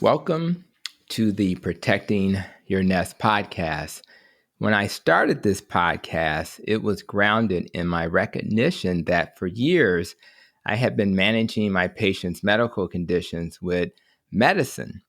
Welcome to the Protecting Your Nest podcast. When I started this podcast, it was grounded in my recognition that for years I had been managing my patients' medical conditions with medicine,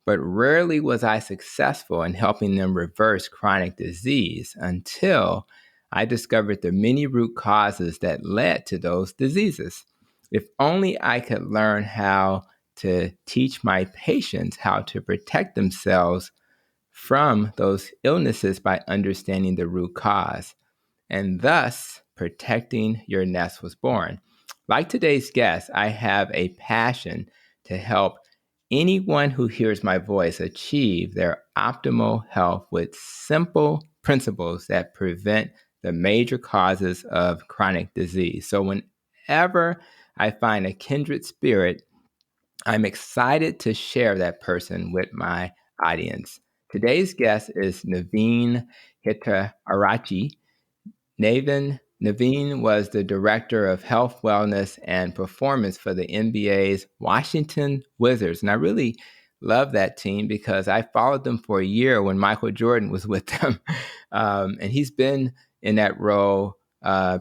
but rarely was I successful in helping them reverse chronic disease until I discovered the many root causes that led to those diseases. If only I could learn how to teach my patients how to protect themselves from those illnesses by understanding the root cause. And thus, Protecting Your Nest was born. Like today's guest, I have a passion to help anyone who hears my voice achieve their optimal health with simple principles that prevent the major causes of chronic disease. So, whenever I find a kindred spirit, I'm excited to share that person with my audience. Today's guest is Naveen Hitarachi. Naveen was the director of health, wellness, and performance for the NBA's Washington Wizards. And I really love that team because I followed them for a year when Michael Jordan was with them. And he's been in that role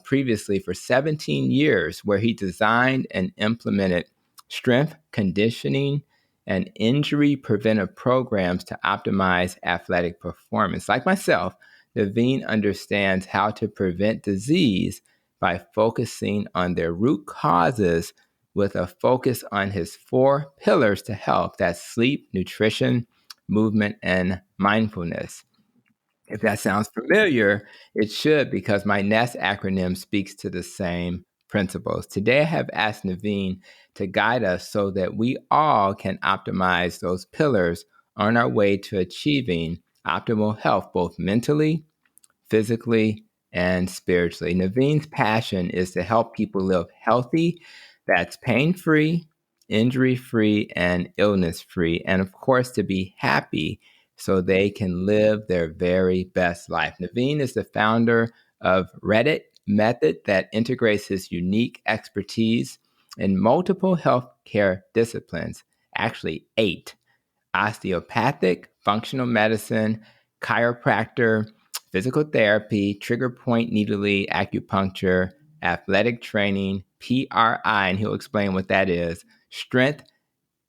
previously for 17 years, where he designed and implemented strength, conditioning, and injury preventive programs to optimize athletic performance. Like myself, Naveen understands how to prevent disease by focusing on their root causes with a focus on his four pillars to health. That's sleep, nutrition, movement, and mindfulness. If that sounds familiar, it should, because my NEST acronym speaks to the same principles. Today, I have asked Naveen to guide us so that we all can optimize those pillars on our way to achieving optimal health, both mentally, physically, and spiritually. Naveen's passion is to help people live healthy, that's pain free, injury free, and illness free, and of course, to be happy so they can live their very best life. Naveen is the founder of Reddit Method that integrates his unique expertise in multiple healthcare disciplines, actually 8: osteopathic, functional medicine, chiropractor, physical therapy, trigger point needle acupuncture, athletic training, PRI, and he'll explain what that is, strength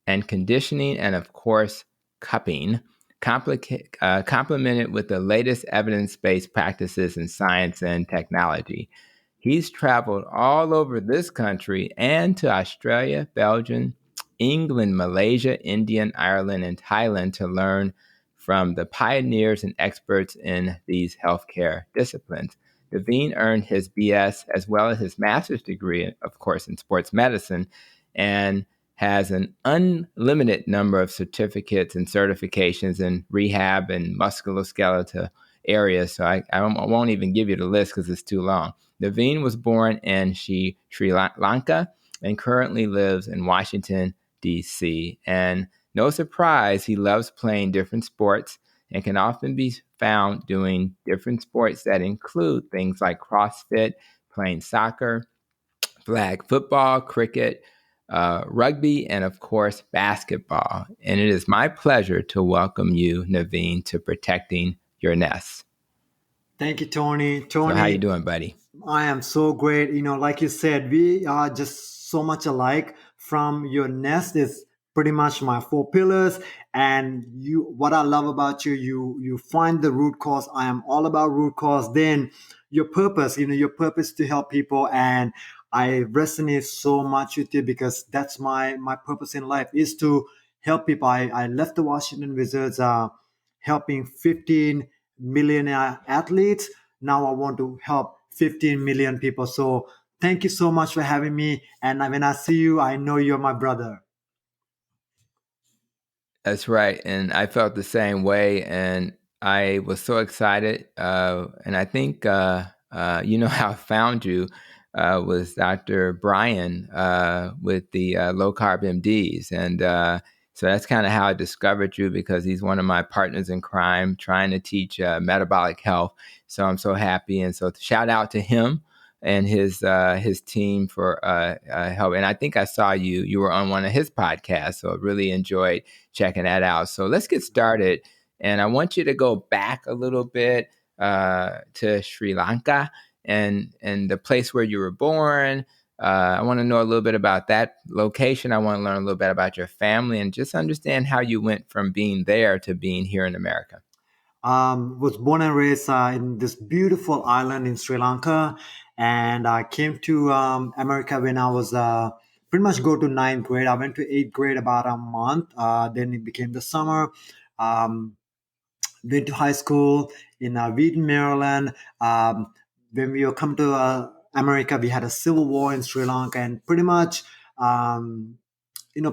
and conditioning, and of course, cupping, complemented with the latest evidence-based practices in science and technology. He's traveled all over this country and to Australia, Belgium, England, Malaysia, India, Ireland, and Thailand to learn from the pioneers and experts in these healthcare disciplines. Naveen earned his BS as well as his master's degree, of course, in sports medicine, and has an unlimited number of certificates and certifications in rehab and musculoskeletal areas. So I won't even give you the list because it's too long. Naveen was born in Sri Lanka and currently lives in Washington, D.C. And no surprise, he loves playing different sports and can often be found doing different sports that include things like CrossFit, playing soccer, flag football, cricket, rugby, and of course, basketball. And it is my pleasure to welcome you, Naveen, to Protecting Your Nest. Thank you, Tony. So how you Tony, doing, buddy? I am so great. Like you said, we are just so much alike. From your nest is pretty much my four pillars. And what I love about you find the root cause. I am all about root cause. Then your purpose to help people. And I resonate so much with you because that's my purpose in life is to help people. I left the Washington Wizards, helping 15 millionaire athletes. Now I want to help 15 million people. So thank you so much for having me. And when I see you, I know you're my brother. That's right. And I felt the same way. And I was so excited. And I think, how I found you was Dr. Brian with the low carb MDs. And so that's kind of how I discovered you, because he's one of my partners in crime trying to teach metabolic health. So I'm so happy. And so shout out to him and his team for help. And I think I saw you were on one of his podcasts, so I really enjoyed checking that out. So let's get started, and I want you to go back a little bit to Sri Lanka and the place where you were born. I want to know a little bit about that location. I want to learn a little bit about your family and just understand how you went from being there to being here in America. Was born and raised in this beautiful island in Sri Lanka, and I came to America when I was pretty much go to ninth grade. I went to eighth grade about a month. Then it became the summer. Um, Went to high school in Wheaton, Maryland. When we were come to America, we had a civil war in Sri Lanka, and pretty much. Um,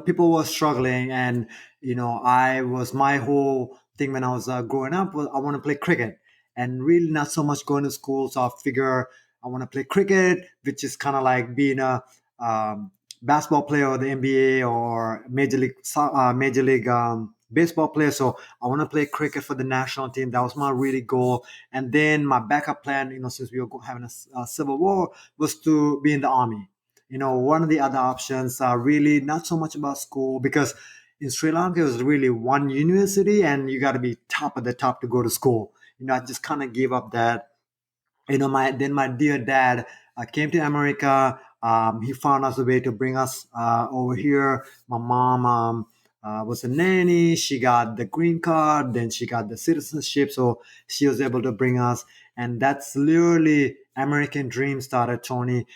People were struggling, and I was my whole thing when I was growing up was I want to play cricket, and really not so much going to school. So I figure I want to play cricket, which is kind of like being a um, basketball player or the NBA or major league baseball player. So I want to play cricket for the national team. That was my really goal. And then my backup plan, since we were having a civil war, was to be in the army. One of the other options are really not so much about school, because in Sri Lanka it was really one university and you got to be top of the top to go to school. I just kind of gave up that. My dear dad came to America. He found us a way to bring us over here. My mom was a nanny. She got the green card, then she got the citizenship, so she was able to bring us. And that's literally American dream started, Tony.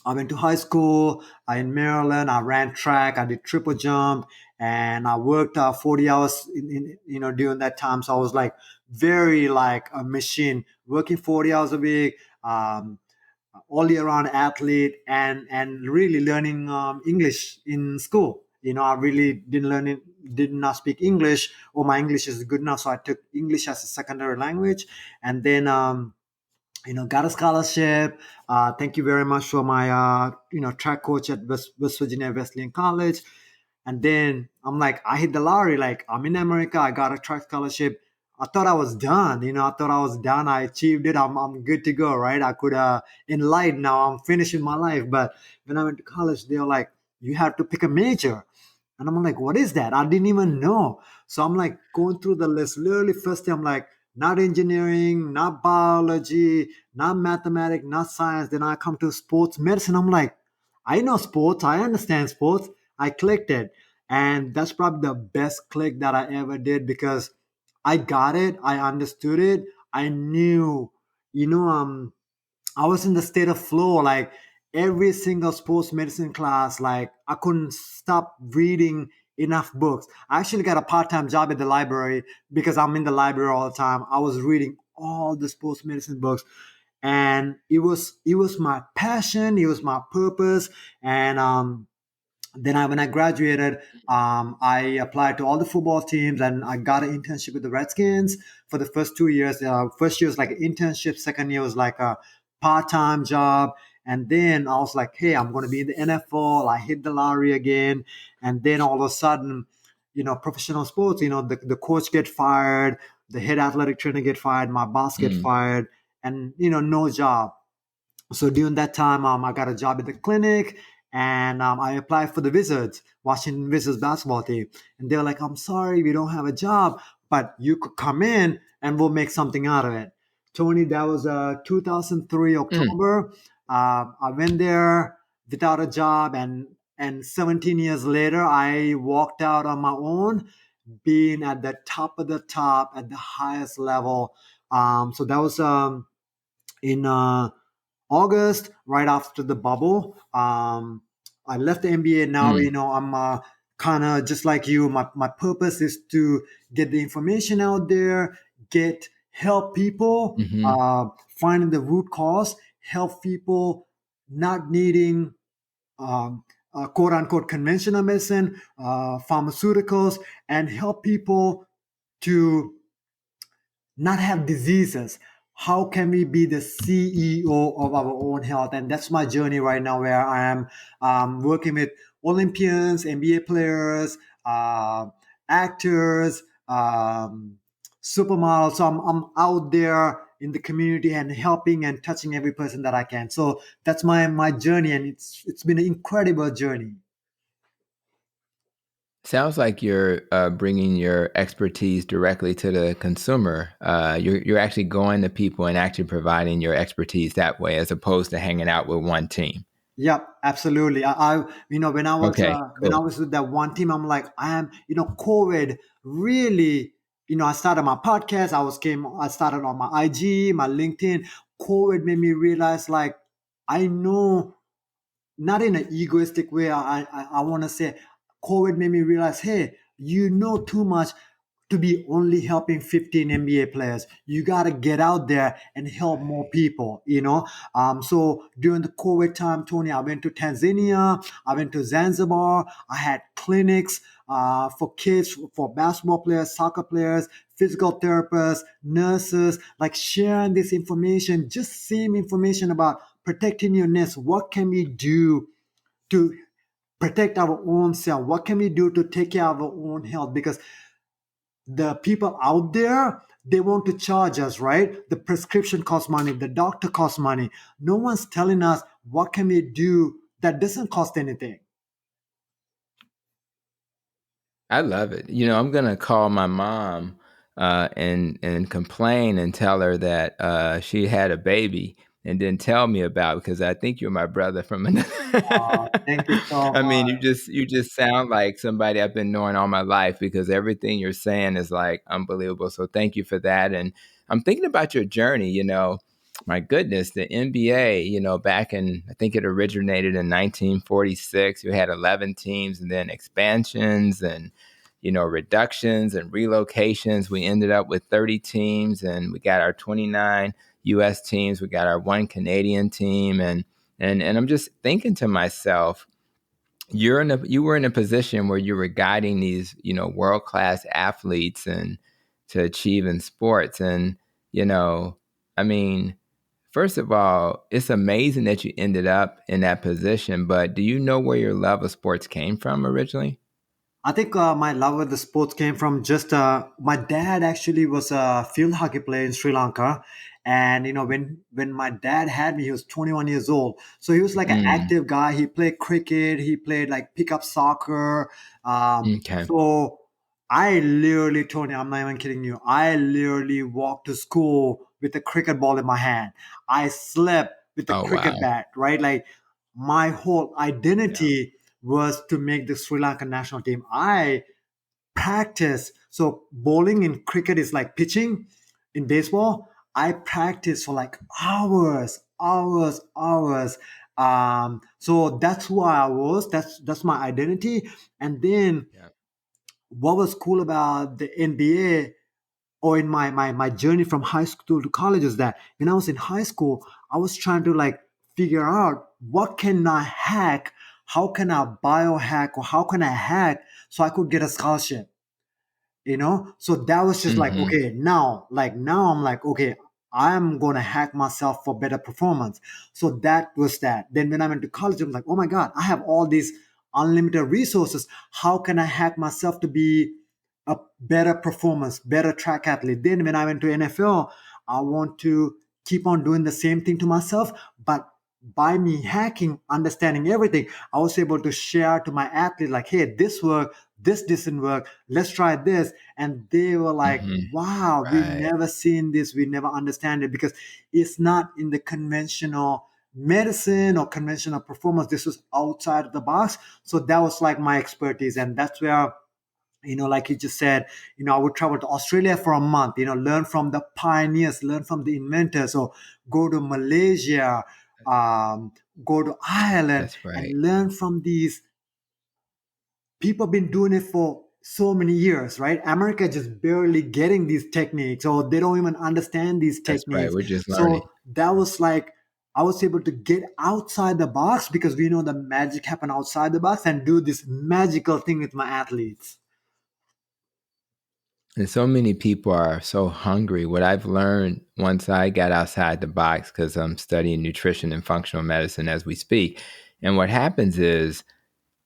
I went to high school in Maryland. I ran track. I did triple jump, and I worked 40 hours during that time. So I was like very like a machine, working 40 hours a week, all year round athlete, and really learning English in school. I really did not speak English, or my English is good enough, so I took English as a secondary language, and then. Got a scholarship. Thank you very much for my, track coach at West Virginia Wesleyan College. And then I'm like, I hit the lottery. Like, I'm in America. I got a track scholarship. I thought I was done. I thought I was done. I achieved it. I'm good to go, right? I could, in light now, I'm finishing my life. But when I went to college, they were like, you have to pick a major. And I'm like, what is that? I didn't even know. So I'm like going through the list. Literally, first thing I'm like, not engineering, not biology, not mathematics, not science. Then I come to sports medicine. I'm like, I know sports. I understand sports. I clicked it. And that's probably the best click that I ever did, because I got it. I understood it. I knew, you know, um, I was in the state of flow. Like every single sports medicine class, like I couldn't stop reading enough books. I actually got a part-time job at the library because I'm in the library all the time. I was reading all the sports medicine books, and it was my passion. It was my purpose. And then when I graduated, I applied to all the football teams, and I got an internship with the Redskins for the first 2 years. First year was like an internship. Second year was like a part-time job. And then I was like, hey, I'm going to be in the NFL. I hit the lottery again. And then all of a sudden, professional sports, the coach get fired, the head athletic trainer get fired, my boss get Mm. fired, and, no job. So during that time, I got a job at the clinic, and I applied for the Wizards, Washington Wizards basketball team. And they were like, I'm sorry, we don't have a job, but you could come in and we'll make something out of it. Tony, that was 2003 Mm. October. I went there without a job, and 17 years later, I walked out on my own, being at the top of the top, at the highest level. So that was in August, right after the bubble. I left the NBA. Now, Mm. I'm kind of just like you. My purpose is to get the information out there, help people, Hmm. finding the root cause, help people not needing quote unquote conventional medicine, pharmaceuticals, and help people to not have diseases. How can we be the CEO of our own health? And that's my journey right now, where I am working with Olympians, NBA players, actors, supermodels. So I'm out there in the community and helping and touching every person that I can. So that's my journey, and it's been an incredible journey. Sounds like you're bringing your expertise directly to the consumer. You're actually going to people and actually providing your expertise that way, as opposed to hanging out with one team. Yep, absolutely. Okay, when I cool. was with that one team, I'm like, COVID really, I started my podcast. I started on my IG, my LinkedIn. COVID made me realize, like, I know, not in an egoistic way. I want to say, COVID made me realize, hey, you know too much to be only helping 15 NBA players. You got to get out there and help more people. So during the COVID time, Tony, I went to Tanzania, I went to Zanzibar, I had clinics for kids, for basketball players, soccer players, physical therapists, nurses, like sharing this information, just same information about protecting your nest. What can we do to protect our own self? What can we do to take care of our own health? Because the people out there, they want to charge us, right? The prescription costs money, the doctor costs money. No one's telling us what can we do that doesn't cost anything. I love it. I'm gonna call my mom and complain and tell her that she had a baby, and then tell me about it, because I think you're my brother from another. Thank you so I mean, you much. just you just sound like somebody I've been knowing all my life, because everything you're saying is like unbelievable. So thank you for that. And I'm thinking about your journey. My goodness, the NBA. Back in, I think it originated in 1946. You had 11 teams, and then expansions and reductions and relocations. We ended up with 30 teams, and we got our 29 US teams. We got our one Canadian team. And I'm just thinking to myself, you were in a position where you were guiding these, world-class athletes and to achieve in sports. And, you know, I mean, first of all, it's amazing that you ended up in that position, but do you know where your love of sports came from originally? I think my love with the sports came from just my dad actually was a field hockey player in Sri Lanka, and when my dad had me, he was 21 years old, so he was like an Mm, active guy. He played cricket, he played like pickup soccer. okay. So I literally, Tony, I'm not even kidding you. I literally walked to school with a cricket ball in my hand. I slept with a Oh, wow. cricket bat, right? Like my whole Yeah. identity was to make the Sri Lankan national team. I practice. So bowling in cricket is like pitching in baseball. I practice for like hours, hours, hours. So that's who I was. That's my identity. And then Yeah. what was cool about the NBA, or in my journey from high school to college, is that when I was in high school, I was trying to like figure out what can I hack, how can I biohack, or how can I hack so I could get a scholarship. So that was just like, Hmm. okay, now I'm like, okay, I'm gonna hack myself for better performance. So that was that. Then when I went to college, I'm like, oh my god, I have all these unlimited resources. How can I hack myself to be a better performance, better track athlete? Then when I went to NFL, I want to keep on doing the same thing to myself, but by me hacking, understanding everything, I was able to share to my athlete, like, hey, this worked, this didn't work, let's try this. And they were like, Hmm. wow, we've Right. never seen this, we never understand it, because it's not in the conventional medicine or conventional performance. This was outside of the box. So that was like my expertise, and that's where, like you just said, I would travel to Australia for a month, learn from the pioneers, learn from the inventors, or go to Malaysia, um, go to Ireland, That's right. and learn from these people been doing it for so many years, right? America just barely getting these techniques, or they don't even understand these That's right. techniques. We're just learning. So that was like, I was able to get outside the box, because we know the magic happen outside the box, and do this magical thing with my athletes. And so many people are so hungry. What I've learned once I got outside the box, because I'm studying nutrition and functional medicine as we speak, and what happens is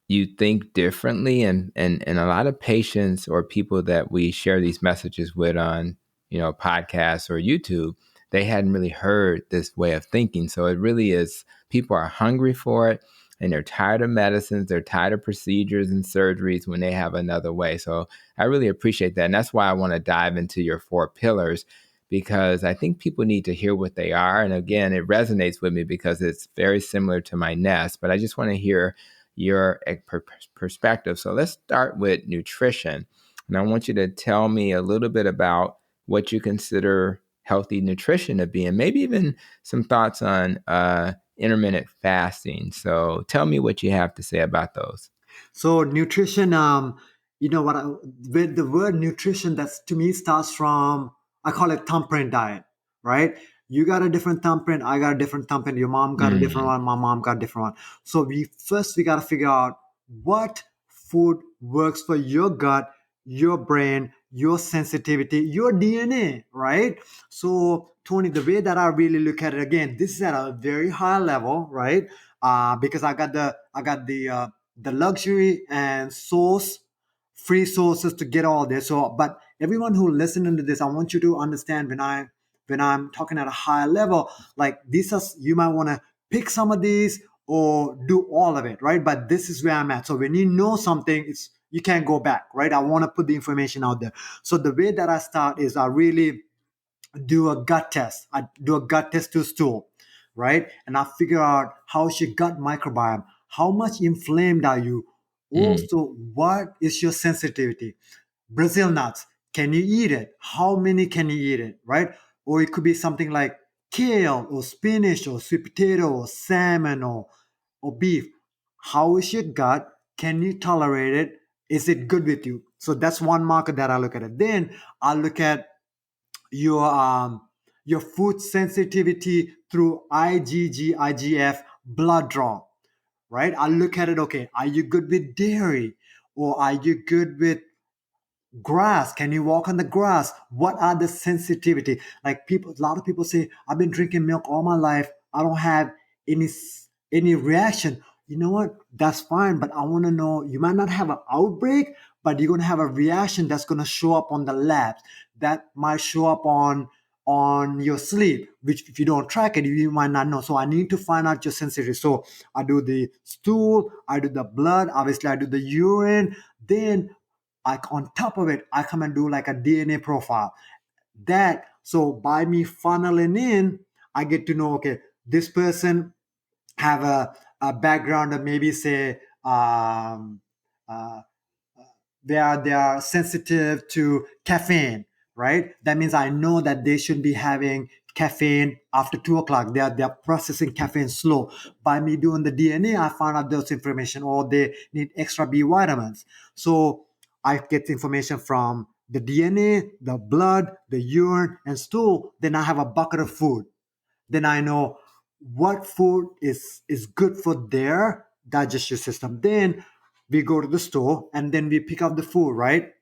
you think differently, and a lot of patients or people that we share these messages with on podcasts or YouTube, they hadn't really heard this way of thinking. So it really is, people are hungry for it, and they're tired of medicines, they're tired of procedures and surgeries when they have another way. So I really appreciate that. And that's why I want to dive into your four pillars, because I think people need to hear what they are. And again, it resonates with me because it's very similar to my nest, but I just want to hear your perspective. So let's start with nutrition. And I want you to tell me a little bit about what you consider healthy nutrition to be, and maybe even some thoughts on intermittent fasting. So tell me what you have to say about those. So nutrition, you know what? With the word nutrition, that's to me starts from, I call it thumbprint diet, right? You got a different thumbprint, I got a different thumbprint. Your mom got a different Mm, one, my mom got a different one. So we got to figure out what food works for your gut, your brain, your sensitivity, your DNA, right? So Tony, the way that I really look at it, again, this is at a very high level, right? Because I got the luxury and source free sources to get all this. So but everyone who listening to this, I want you to understand when I'm talking at a higher level, like these are, you might want to pick some of these or do all of it, right? But this is where I'm at. So when you know something, it's, you can't go back, right? I want to put the information out there. So the way that I start is I really do a gut test. I do a gut test to stool, right? And I figure out how's your gut microbiome, how much inflamed are you, mm, also what is your sensitivity. Brazil nuts, can you eat it? How many can you eat it, right? Or it could be something like kale or spinach or sweet potato or salmon or beef. How is your gut? Can you tolerate it? Is it good with you? So that's one marker that I look at it. Then I look at your your food sensitivity through IgG, IGF blood draw, right? I look at it. Okay, are you good with dairy, or are you good with grass? Can you walk on the grass? What are the sensitivity? Like people, a lot of people say, I've been drinking milk all my life, I don't have any any reaction. You know what, that's fine, but I want to know, you might not have an outbreak, but you're going to have a reaction that's going to show up on the labs, that might show up on your sleep, which if you don't track it, you might not know. So I need to find out your sensitivity. So I do the stool, I do the blood, obviously I do the urine. Then on top of it, I come and do like a DNA profile. That, so by me funneling in, I get to know, okay, this person have a background of maybe say uh, they are sensitive to caffeine, right? That means I know that they should be having caffeine after 2 o'clock. They are processing caffeine slow. By me doing the DNA, I found out those information, or they need extra B vitamins. So I get the information from the DNA, the blood, the urine, and stool. Then I have a bucket of food. Then I know what food is good for their digestive system. Then we go to the store and then we pick up the food, right?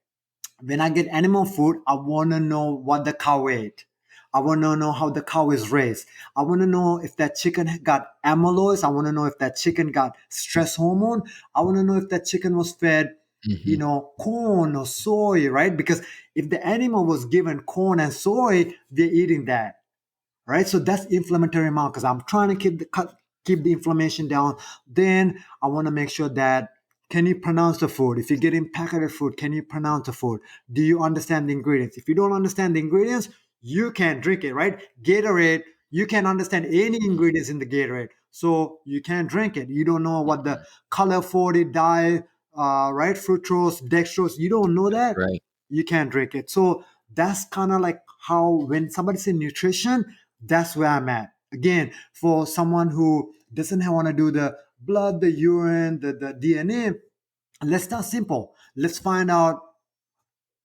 When I get animal food, I want to know what the cow ate. I want to know how the cow is raised. I want to know if that chicken got amyloids. I want to know if that chicken got stress hormone. I want to know if that chicken was fed, mhm. corn or soy, right? Because if the animal was given corn and soy, they're eating that, right? So that's inflammatory markers. I'm trying to keep the inflammation down. Then I want to make sure that, can you pronounce the food? If you're getting packaged food, can you pronounce the food? Do you understand the ingredients? If you don't understand the ingredients, you can't drink it, right? Gatorade, you can't understand any ingredients in the Gatorade, so you can't drink it. You don't know what the color for it, dye, right? Fructose, dextrose, you don't know That's that, right. you can't drink it. So that's kind of like how, when somebody say nutrition, that's where I'm at. Again, for someone who doesn't want to do the blood, the urine, the DNA, let's start simple. Let's find out,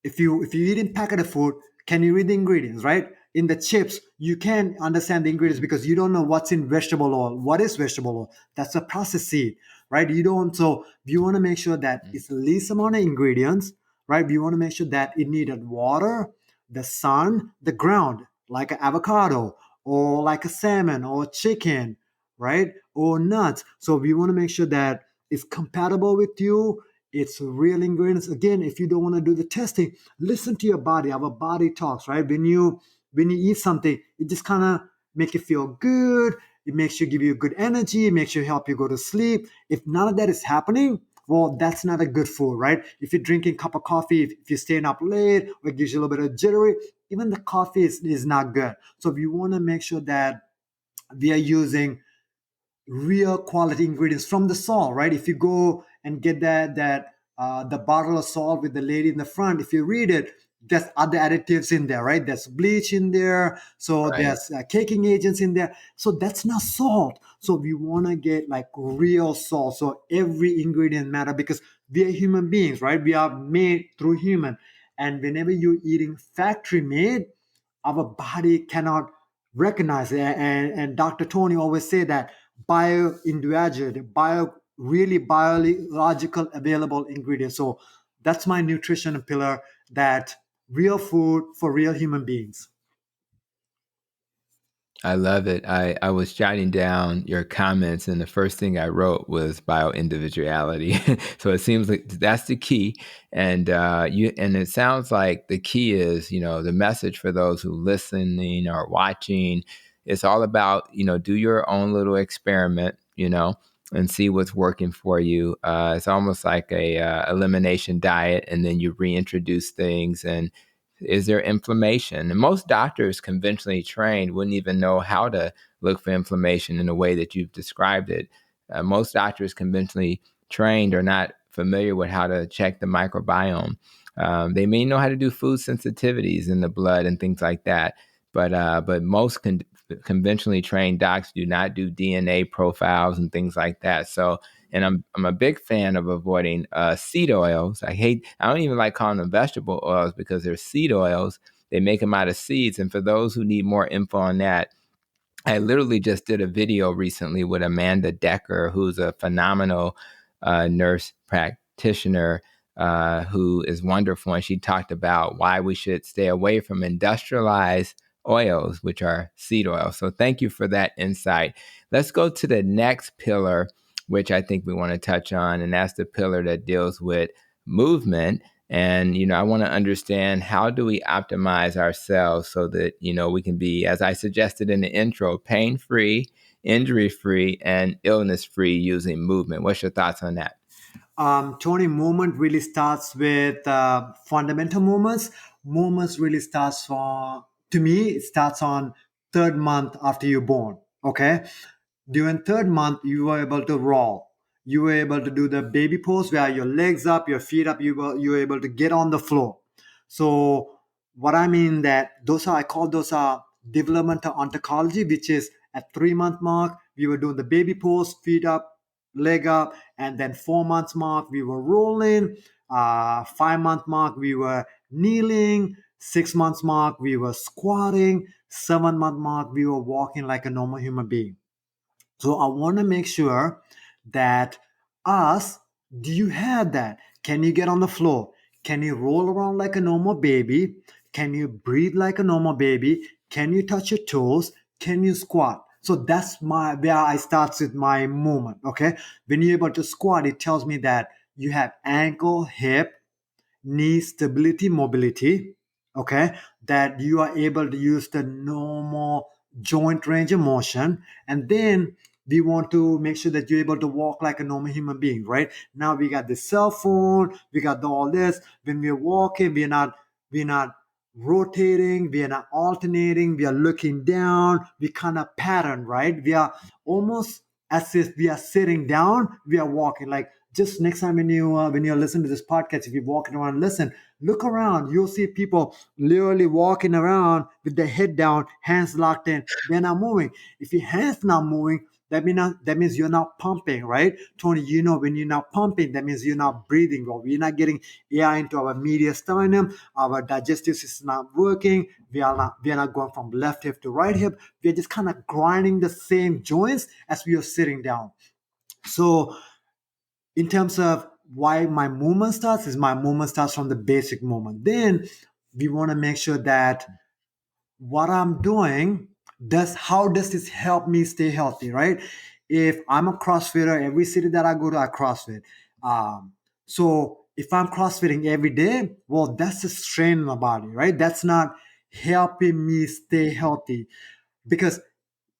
if you eating packet food, can you read the ingredients, right? In the chips, you can understand the ingredients because you don't know what's in vegetable oil. What is vegetable oil? That's a processed seed, right? You don't. So you want to make sure that Mm, it's the least amount of ingredients, right? You want to make sure that it needed water, the sun, the ground, like an avocado or like a salmon or chicken, right? Or nuts. So we want to make sure that it's compatible with you. It's real ingredients. Again, if you don't want to do the testing, listen to your body. Our body talks, right? when you eat something, it just kind of make you feel good. It makes you give you good energy. It makes you help you go to sleep. If none of that is happening, well, that's not a good food, right? If you're drinking a cup of coffee, if you're staying up late, or it gives you a little bit of jittery, even the coffee is not good. So we want to make sure that we are using real quality ingredients from the salt, right? If you go and get the bottle of salt with the lady in the front, if you read it, there's other additives in there, right? There's bleach in there, so Right. there's caking agents in there. So that's not salt. So we want to get like real salt. So every ingredient matter because we are human beings, right? We are made through human, and whenever you're eating factory made, our body cannot recognize it. And Dr. Tony always say that bio individual, bio really biological available ingredients. So that's my nutrition pillar, that real food for real human beings. I love it. I was jotting down your comments, and the first thing I wrote was bio individuality. So it seems like that's the key, and and it sounds like the key is the message for those who listening or watching. It's all about do your own little experiment, and see what's working for you. It's almost like a elimination diet, and then you reintroduce things and is there inflammation? And most doctors, conventionally trained, wouldn't even know how to look for inflammation in the way that you've described it. Most doctors, conventionally trained, are not familiar with how to check the microbiome. They may know how to do food sensitivities in the blood and things like that, but most conventionally trained docs do not do DNA profiles and things like that. So, and I'm a big fan of avoiding seed oils. I don't even like calling them vegetable oils because they're seed oils. They make them out of seeds. And for those who need more info on that, I literally just did a video recently with Amanda Decker, who's a phenomenal nurse practitioner who is wonderful. And she talked about why we should stay away from industrialized oils, which are seed oils. So thank you for that insight. Let's go to the next pillar, which I think we want to touch on. And that's the pillar that deals with movement. And, I want to understand, how do we optimize ourselves so that, we can be, as I suggested in the intro, pain free, injury free, and illness free using movement. What's your thoughts on that? Tony, movement really starts with fundamental movements. Movements really starts for, to me, it starts on third month after you're born. Okay, during third month, you were able to roll. You were able to do the baby pose where your legs up, your feet up. You were able to get on the floor. So what I mean that I call those are developmental ontology, which is at 3 month mark we were doing the baby pose, feet up, leg up, and then 4 months mark we were rolling. 5 month mark we were kneeling. 6 months mark we were squatting. 7 month mark we were walking like a normal human being. So I want to make sure that us, do you have that? Can you get on the floor? Can you roll around like a normal baby? Can you breathe like a normal baby? Can you touch your toes? Can you squat? So that's my where I start with my movement. Okay. When you're able to squat, it tells me that you have ankle, hip, knee stability, mobility. Okay. That you are able to use the normal joint range of motion. And then we want to make sure that you're able to walk like a normal human being, right? Now we got the cell phone, we got all this. When we're walking, we're not rotating, we are not alternating, we are looking down, we kind of pattern, right? We are almost as if we are sitting down, we are walking. Like, just next time when you're listening to this podcast, if you're walking around, listen, look around. You'll see people literally walking around with their head down, hands locked in. They're not moving. If your hands not moving, that means you're not pumping, right? Tony, when you're not pumping, that means you're not breathing well. We're not getting air into our mediastinum. Our digestive system not working. We are not going from left hip to right hip. We're just kind of grinding the same joints as we are sitting down. So in terms of why my movement starts, is my movement starts from the basic movement. Then we want to make sure that what I'm doing how does this help me stay healthy, right? If I'm a CrossFitter, every city that I go to, I CrossFit. So if I'm CrossFitting every day, well, that's a strain on my body, right? That's not helping me stay healthy. Because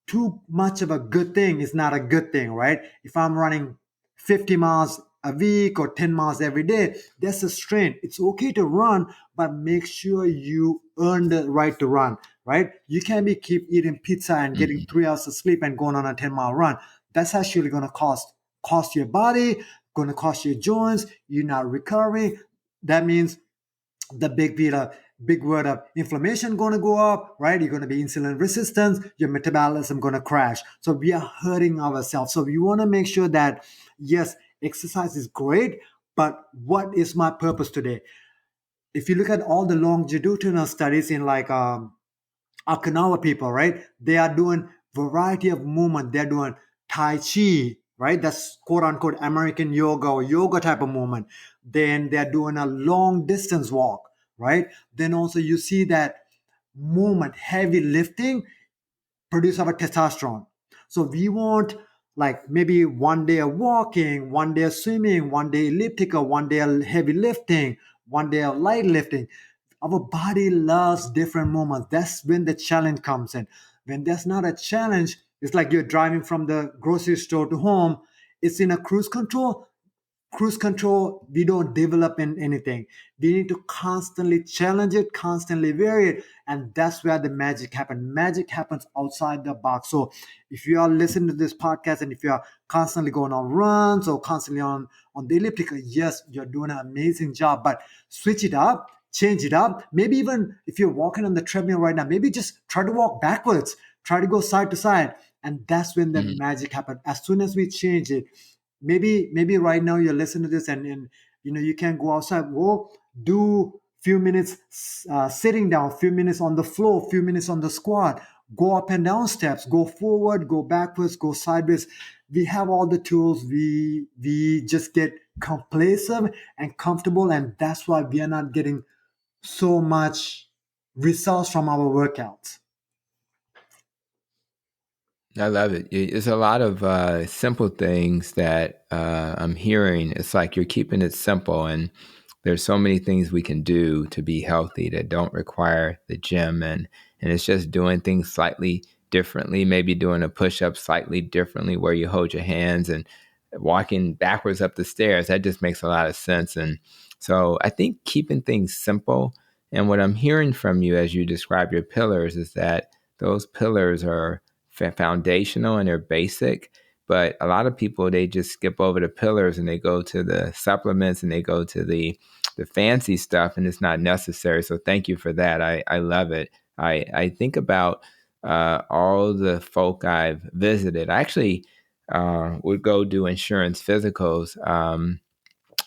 too much of a good thing is not a good thing, right? If I'm running 50 miles a week or 10 miles every day, that's a strain. It's okay to run, but make sure you earn the right to run, right? You can't be keep eating pizza and getting Mhm. 3 hours of sleep and going on a 10-mile run. That's actually going to cost your body, going to cost your joints. You're not recovering. That means the big word of inflammation going to go up, right? You're going to be insulin resistance, your metabolism going to crash. So we are hurting ourselves. So we want to make sure that, yes, exercise is great, but what is my purpose today? If you look at all the longitudinal studies in like Okinawa people, right? They are doing variety of movement. They're doing Tai Chi, right? That's quote unquote American yoga or yoga type of movement. Then they're doing a long distance walk, right? Then also you see that movement, heavy lifting, produce our testosterone. So we want like maybe one day of walking, one day of swimming, one day elliptical, one day of heavy lifting, one day of light lifting. Our body loves different movements. That's when the challenge comes in. When there's not a challenge, it's like you're driving from the grocery store to home. It's in a cruise control, we don't develop in anything. We need to constantly challenge it, constantly vary it, and that's where the magic happens. Magic happens outside the box. So if you are listening to this podcast and if you are constantly going on runs or constantly on the elliptical, yes, you're doing an amazing job, but switch it up, change it up. Maybe even if you're walking on the treadmill right now, maybe just try to walk backwards, try to go side to side, and that's when the Mhm. magic happens. As soon as we change it, maybe right now you're listening to this and you know you can go outside, go do few minutes sitting down, few minutes on the floor, few minutes on the squat, go up and down steps, go forward, go backwards, go sideways. We have all the tools. We just get complacent and comfortable, and that's why we are not getting so much results from our workouts. I love it. It's a lot of simple things that I'm hearing. It's like you're keeping it simple, and there's so many things we can do to be healthy that don't require the gym, and it's just doing things slightly differently. Maybe doing a push up slightly differently, where you hold your hands and walking backwards up the stairs. That just makes a lot of sense. And so I think keeping things simple. And what I'm hearing from you as you describe your pillars is that those pillars are foundational and they're basic. But a lot of people, they just skip over the pillars and they go to the supplements and they go to the fancy stuff, and it's not necessary. So thank you for that. I love it. I think about all the folk I've visited. I actually would go do insurance physicals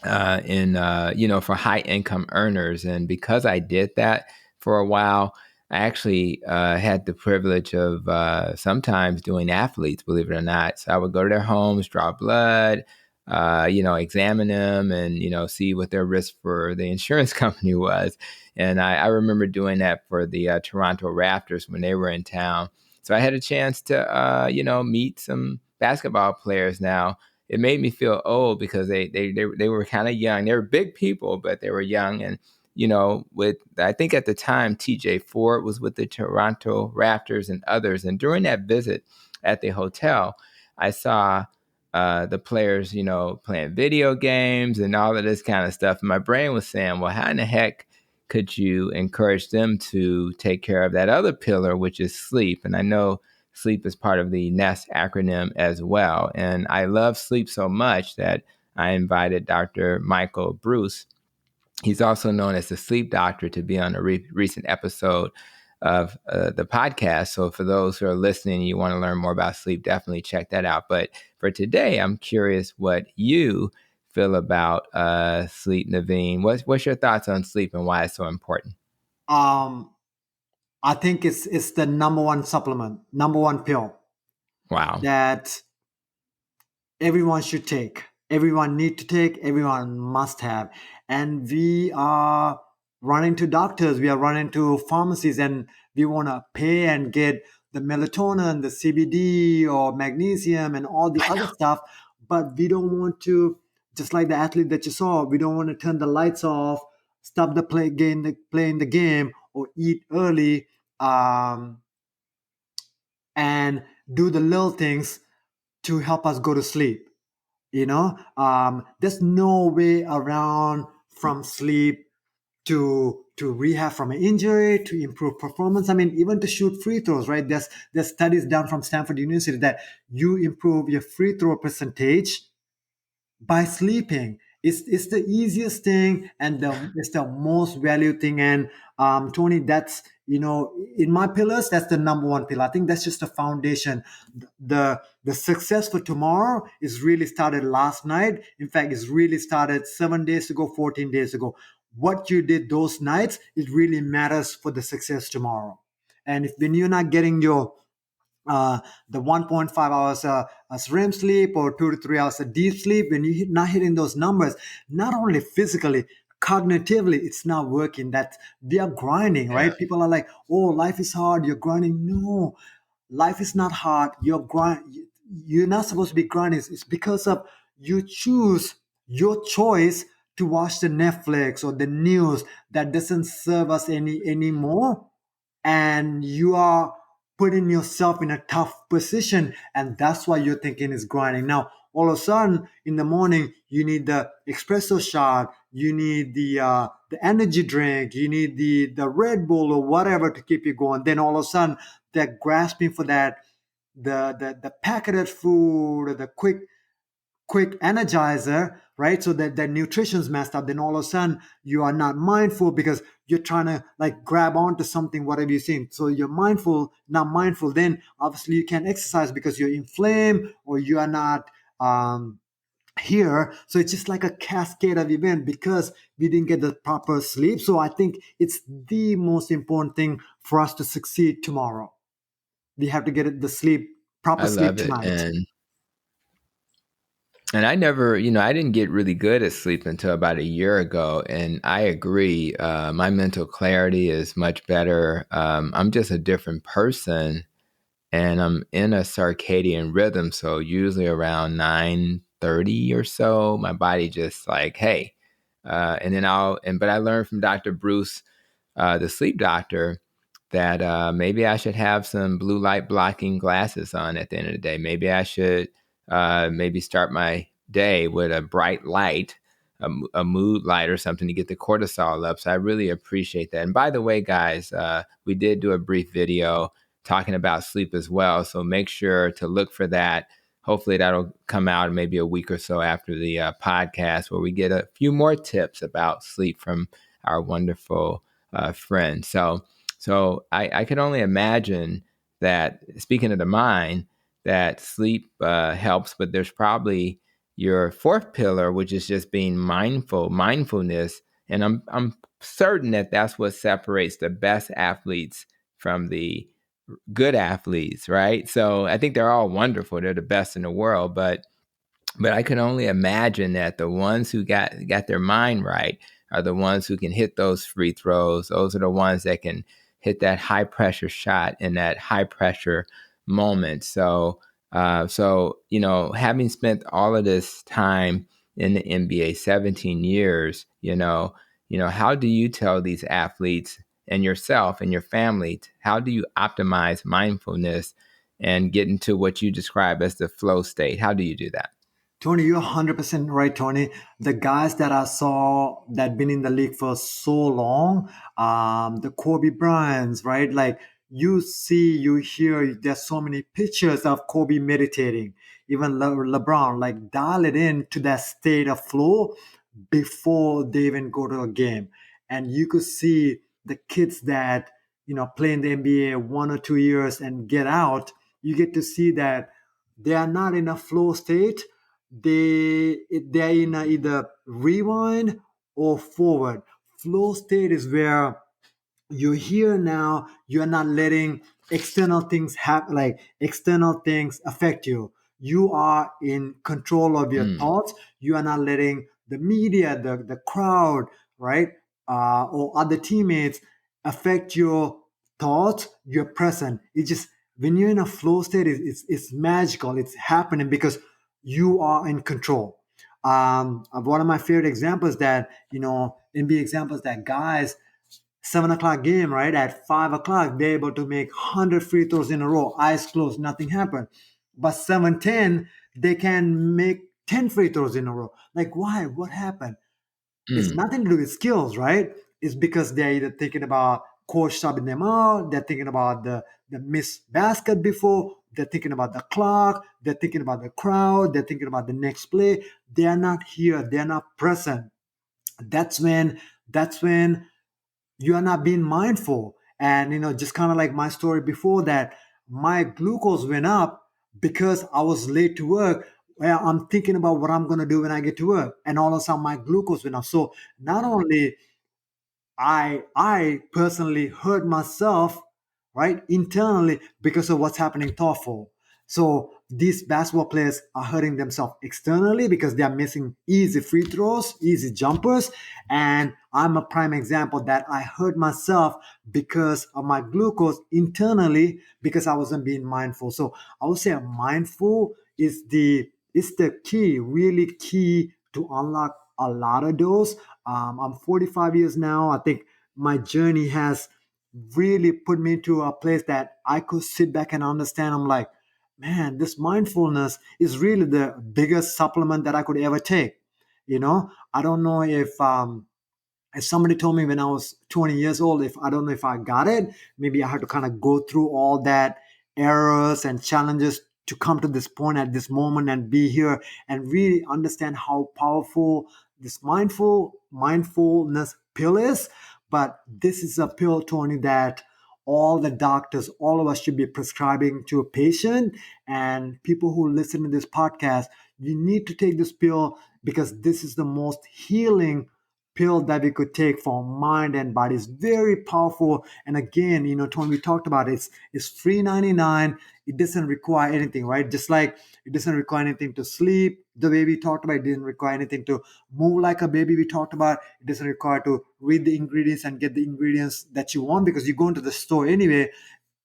in for high income earners, and because I did that for a while, I actually had the privilege of sometimes doing athletes, believe it or not. So I would go to their homes, draw blood, examine them, and see what their risk for the insurance company was. And I remember doing that for the Toronto Raptors when they were in town. So I had a chance to meet some basketball players. Now it made me feel old because they were kind of young. They were big people, but they were young. And with I think at the time TJ Ford was with the Toronto Raptors and others. And during that visit at the hotel, I saw the players, playing video games and all of this kind of stuff. And my brain was saying, well, how in the heck could you encourage them to take care of that other pillar, which is sleep? And I know sleep is part of the NEST acronym as well. And I love sleep so much that I invited Dr. Michael Bruce. He's also known as the sleep doctor, to be on a recent episode of the podcast. So for those who are listening, you want to learn more about sleep, definitely check that out. But for today, I'm curious what you feel about sleep, Naveen. What's your thoughts on sleep and why it's so important? um I think it's the number one supplement, number one pill Wow. that everyone should take, everyone need to take, everyone must have. And we are running to doctors, we are running to pharmacies, and we want to pay and get the melatonin, the CBD or magnesium and all the I other know. stuff, but we don't want to, just like the athlete that you saw, we don't want to turn the lights off, stop the playing the game, or eat early, and do the little things to help us go to sleep. There's no way around from sleep to rehab from an injury, to improve performance. I mean, even to shoot free throws, right? There's studies done from Stanford University that you improve your free throw percentage by sleeping. It's the easiest thing, and it's the most valued thing. And Tony, that's, in my pillars, that's the number one pillar. I think that's just the foundation. The success for tomorrow is really started last night. In fact, it's really started 7 days ago, 14 days ago. What you did those nights, it really matters for the success tomorrow. And if when you're not getting your uh, the 1.5 hours as REM sleep, or 2 to 3 hours of deep sleep, when you're not hitting those numbers, not only physically, cognitively, it's not working. That we are grinding, Yeah, right? People are like, oh, life is hard, you're grinding. No, life is not hard. You're not supposed to be grinding. It's because of you choose your choice to watch the Netflix or the news that doesn't serve us anymore, and you are putting yourself in a tough position, and that's why you're thinking is grinding. Now all of a sudden in the morning you need the espresso shot, you need the energy drink, you need the Red Bull or whatever to keep you going. Then all of a sudden they're grasping for that, the packeted food, or the quick energizer, right? So that nutrition's messed up. Then all of a sudden you are not mindful because you're trying to like grab onto something, whatever you're seeing. So you're mindful, not mindful. Then obviously you can't exercise because you're inflamed, or you are not here. So it's just like a cascade of event because we didn't get the proper sleep. So I think it's the most important thing for us to succeed tomorrow. We have to get the sleep, proper I sleep love it. tonight. And I never, I didn't get really good at sleep until about a year ago. And I agree, my mental clarity is much better. I'm just a different person, and I'm in a circadian rhythm. So usually around 9:30 or so, my body just like, hey, and then but I learned from Dr. Bruce, the sleep doctor, that maybe I should have some blue light blocking glasses on at the end of the day. Maybe I should maybe start my day with a bright light, a mood light or something to get the cortisol up. So I really appreciate that. And by the way, guys, we did do a brief video talking about sleep as well. So make sure to look for that. Hopefully that'll come out maybe a week or so after the podcast, where we get a few more tips about sleep from our wonderful friend. So I can only imagine that, speaking of the mind, that sleep helps, but there's probably your fourth pillar, which is just being mindfulness. And I'm certain that that's what separates the best athletes from the good athletes, right? So I think they're all wonderful. They're the best in the world, but I can only imagine that the ones who got their mind right are the ones who can hit those free throws. Those are the ones that can hit that high pressure shot in that high pressure moment. So having spent all of this time in the NBA, 17 years, how do you tell these athletes and yourself and your family, how do you optimize mindfulness and get into what you describe as the flow state? How do you do that? Tony, you're 100% right, Tony. The guys that I saw that been in the league for so long, the Kobe Bryants, right? Like you see, you hear, there's so many pictures of Kobe meditating. Even LeBron, like dial it in to that state of flow before they even go to a game. And you could see the kids that, play in the NBA 1 or 2 years and get out, you get to see that they are not in a flow state. They're in a either rewind or forward. Flow state is where you're here now, you're not letting external things happen, like external things affect you. You are in control of your Mm. thoughts. You are not letting the media, the crowd, right, or other teammates affect your thoughts. You're present. It's just when you're in a flow state, it's magical. It's happening because you are in control. One of my favorite examples that NBA examples that guys 7 o'clock game, right? At 5 o'clock, they're able to make 100 free throws in a row, eyes closed, nothing happened. But 7:10, they can make 10 free throws in a row. Like, why? What happened? It's Mm, nothing to do with skills, right? It's because they're either thinking about coach subbing them out, they're thinking about the missed basket before, they're thinking about the clock, they're thinking about the crowd, they're thinking about the next play. They are not here, they're not present. That's when you are not being mindful. And just kind of like my story before that, my glucose went up because I was late to work. Well, I'm thinking about what I'm going to do when I get to work, and all of a sudden my glucose went up. So not only I personally hurt myself, right, internally because of what's happening thoughtful. So these basketball players are hurting themselves externally because they are missing easy free throws, easy jumpers. And I'm a prime example that I hurt myself because of my glucose internally because I wasn't being mindful. So I would say mindful is the key, really key to unlock a lot of those. I'm 45 years now. I think my journey has really put me to a place that I could sit back and understand. I'm like, man, this mindfulness is really the biggest supplement that I could ever take. I don't know if somebody told me when I was 20 years old, if I don't know if I got it, maybe I had to kind of go through all that errors and challenges to come to this point at this moment and be here and really understand how powerful this mindfulness pill is. But this is a pill, Tony, that all the doctors, all of us should be prescribing to a patient. And people who listen to this podcast, you need to take this pill because this is the most healing pill that we could take for mind and body. Is very powerful. And again, Tony, we talked about it, it's free 99. It doesn't require anything, right? Just like it doesn't require anything to sleep the way we talked about. It didn't require anything to move like a baby, we talked about. It doesn't require to read the ingredients and get the ingredients that you want because you go into the store anyway.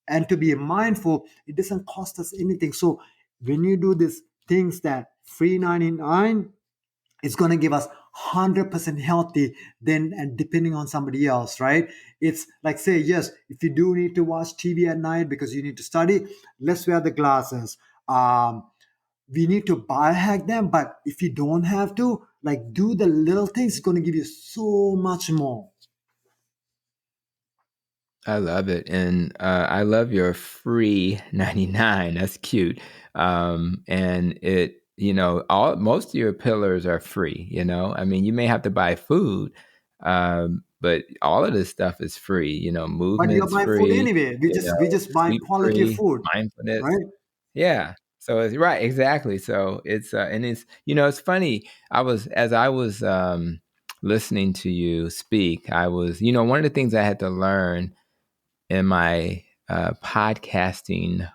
And to be mindful, it doesn't cost us anything. So when you do these things that free 99, it's going to give us 100% healthy then, and depending on somebody else, right? It's like, say, yes, if you do need to watch TV at night because you need to study, let's wear the glasses. We need to biohack them, but if you don't have to, like, do the little things, it's going to give you so much more. I love it. And I love your free 99. That's cute. And most of your pillars are free, I mean, you may have to buy food, but all of this stuff is free, But you're movement's buying food free, anyway. We just buy sleep quality free, food, mindfulness. right? Yeah. So it's right, exactly. So it's and it's funny. As I was listening to you speak, I was, one of the things I had to learn in my podcasting,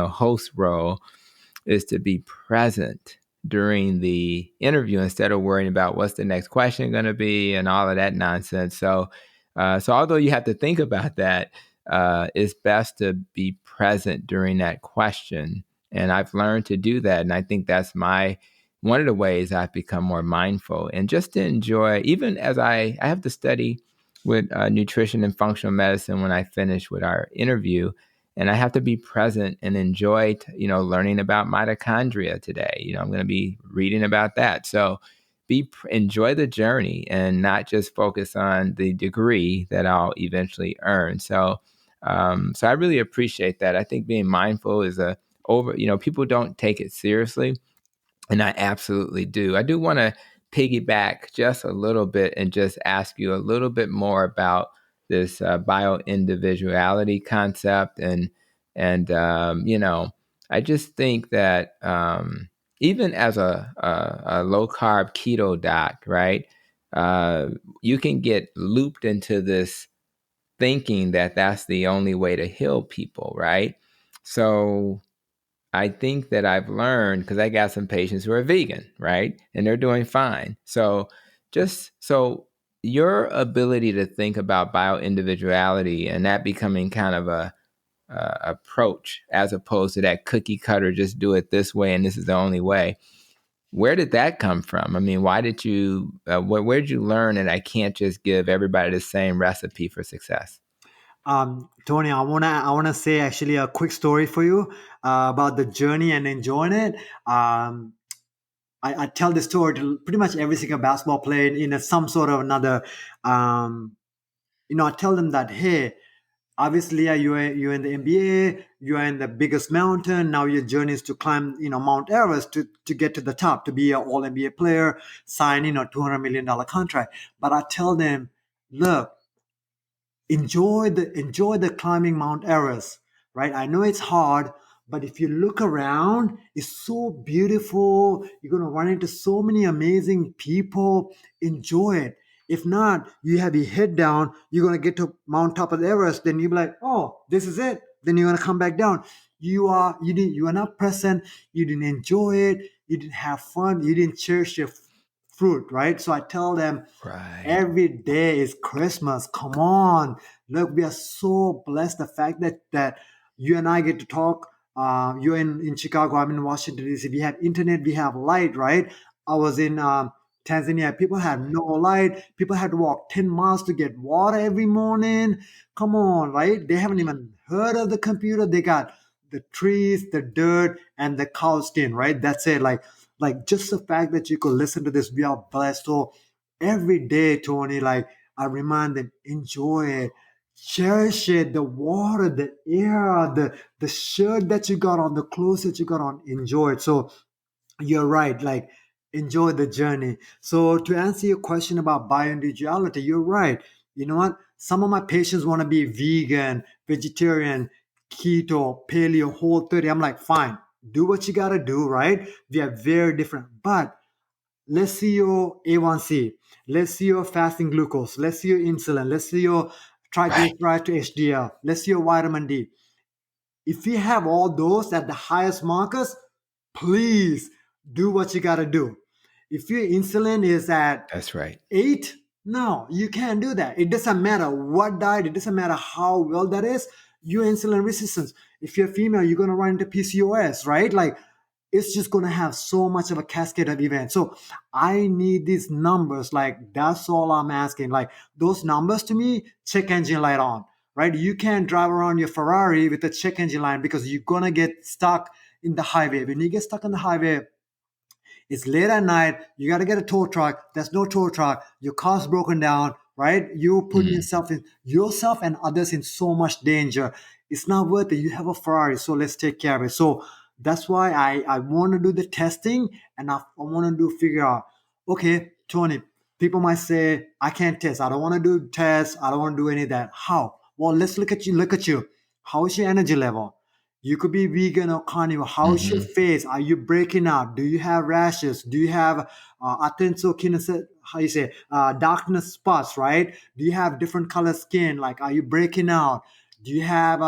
host role is to be present during the interview instead of worrying about what's the next question going to be and all of that nonsense. So although you have to think about that, it's best to be present during that question. And I've learned to do that, and I think that's one of the ways I've become more mindful and just to enjoy. Even as I have to study with nutrition and functional medicine when I finish with our interview, and I have to be present and enjoy, learning about mitochondria today. I'm going to be reading about that. So enjoy the journey and not just focus on the degree that I'll eventually earn. So I really appreciate that. I think being mindful is people don't take it seriously, and I absolutely do. I do want to piggyback just a little bit and just ask you a little bit more about this bio individuality concept, and I just think that even as a low carb keto doc, right? Uh, you can get looped into this thinking that that's the only way to heal people, right? So I think that I've learned, because I got some patients who are vegan, right? And they're doing fine. So your ability to think about bio individuality and that becoming kind of a approach as opposed to that cookie cutter, just do it this way and this is the only way. where did that come from? I mean, why did you, where did you learn that I can't just give everybody the same recipe for success? Tony, I wanna say actually a quick story for you about the journey and enjoying it. I tell this story to pretty much every single basketball player in some sort of another. Um, I tell them that, hey, obviously, yeah, you're in the NBA, you're in the biggest mountain. Now your journey is to climb, Mount Everest to get to the top, to be an All NBA player, sign, $200 million contract. But I tell them, look, enjoy the climbing Mount Everest, right? I know it's hard, but if you look around, it's so beautiful. You're gonna run into so many amazing people. Enjoy it. If not, you have your head down. You're gonna get to Mount Top of the Everest, then you'll be like, "Oh, this is it." Then you're gonna come back down. You are not present. You didn't enjoy it. You didn't have fun. You didn't cherish your fruit, right? So I tell them, Right. every day is Christmas. Come on. Look, we are so blessed. The fact that you and I get to talk. You're in Chicago, I'm in Washington, D.C. We have internet, we have light, right? I was in Tanzania. People had no light. People had to walk 10 miles to get water every morning. Come on, right? They haven't even heard of the computer. They got the trees, the dirt, and the cow skin, right? That's it. Like just the fact that you could listen to this, we are blessed. So every day, Tony, like I remind them, enjoy it, cherish it, the water, the air, the shirt that you got on, the clothes that you got on, enjoy it. So you're right, like enjoy the journey. So to answer your question about bioindividuality, you're right. You know what? Some of my patients want to be vegan, vegetarian, keto, paleo, whole 30. I'm like, fine, do what you gotta do, right? We are very different. But let's see your A1C. Let's see your fasting glucose. Let's see your insulin. Let's see your Right. triglyceride to HDL. Let's see your vitamin D. If you have all those at the highest markers, please do what you got to do. If your insulin is at That's right. 8, no, you can't do that. It doesn't matter what diet, it doesn't matter how well that is, your insulin resistance. If you're female, you're going to run into PCOS, right? Like it's just going to have so much of a cascade of events. So I need these numbers. Like that's all I'm asking. Like those numbers to me, check engine light on, right? You can't drive around your Ferrari with a check engine light because you're going to get stuck in the highway. When you get stuck in the highway, it's late at night. You got to get a tow truck. There's no tow truck. Your car's broken down, right? You're putting Mm. yourself and others in so much danger. It's not worth it. You have a Ferrari, so let's take care of it. So that's why I want to do the testing, and I want to do figure out, okay, Tony, people might say, I can't test. I don't want to do tests. I don't want to do any of that. How? Well, let's look at you. Look at you. How is your energy level? You could be vegan or carnivore. How's your Hmm. face? Are you breaking out? Do you have rashes? Do you have how you say, darkness spots, right? Do you have different color skin? Like, are you breaking out? Do you have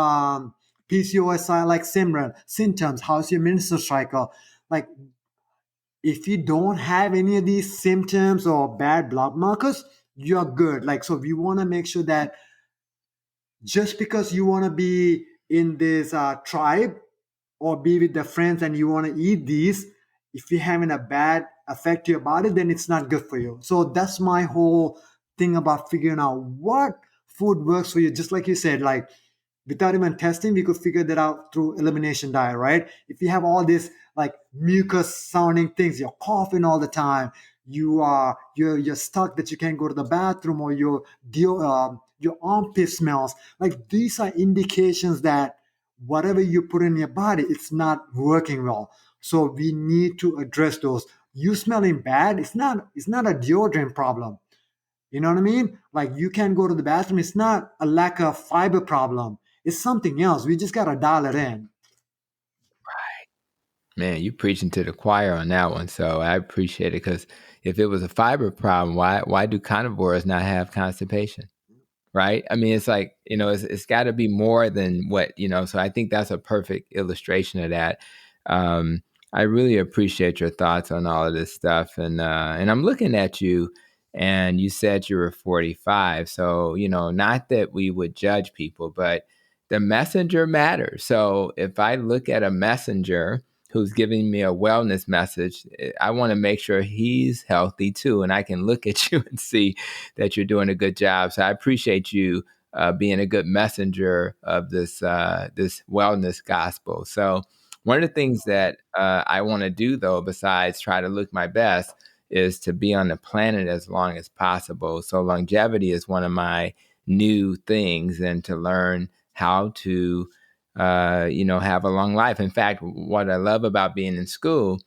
PCOS like symptoms? How's your menstrual cycle? Like, if you don't have any of these symptoms or bad blood markers, you're good. Like, so we want to make sure that just because you want to be in this tribe or be with the friends and you want to eat these, if you're having a bad effect to your body, then it's not good for you. So that's my whole thing about figuring out what food works for you. Just like you said, like without even testing, we could figure that out through elimination diet, right? If you have all this like mucus sounding things, you're coughing all the time, you're stuck that you can't go to the bathroom, or your armpit smells. Like these are indications that whatever you put in your body, it's not working well. So we need to address those. You smelling bad, it's not a deodorant problem. You know what I mean? Like you can go to the bathroom. It's not a lack of fiber problem. It's something else. We just gotta dial it in. Man, you preaching to the choir on that one. So I appreciate it, because if it was a fiber problem, why do carnivores not have constipation? Right? I mean, it's like, it's got to be more than what, so I think that's a perfect illustration of that. Um, I really appreciate your thoughts on all of this stuff. And I'm looking at you, and you said you were 45. So, not that we would judge people, but the messenger matters. So if I look at a messenger who's giving me a wellness message, I want to make sure he's healthy too. And I can look at you and see that you're doing a good job. So I appreciate you being a good messenger of this wellness gospel. So one of the things that I want to do, though, besides try to look my best, is to be on the planet as long as possible. So longevity is one of my new things, and to learn how to, have a long life. In fact, what I love about being in school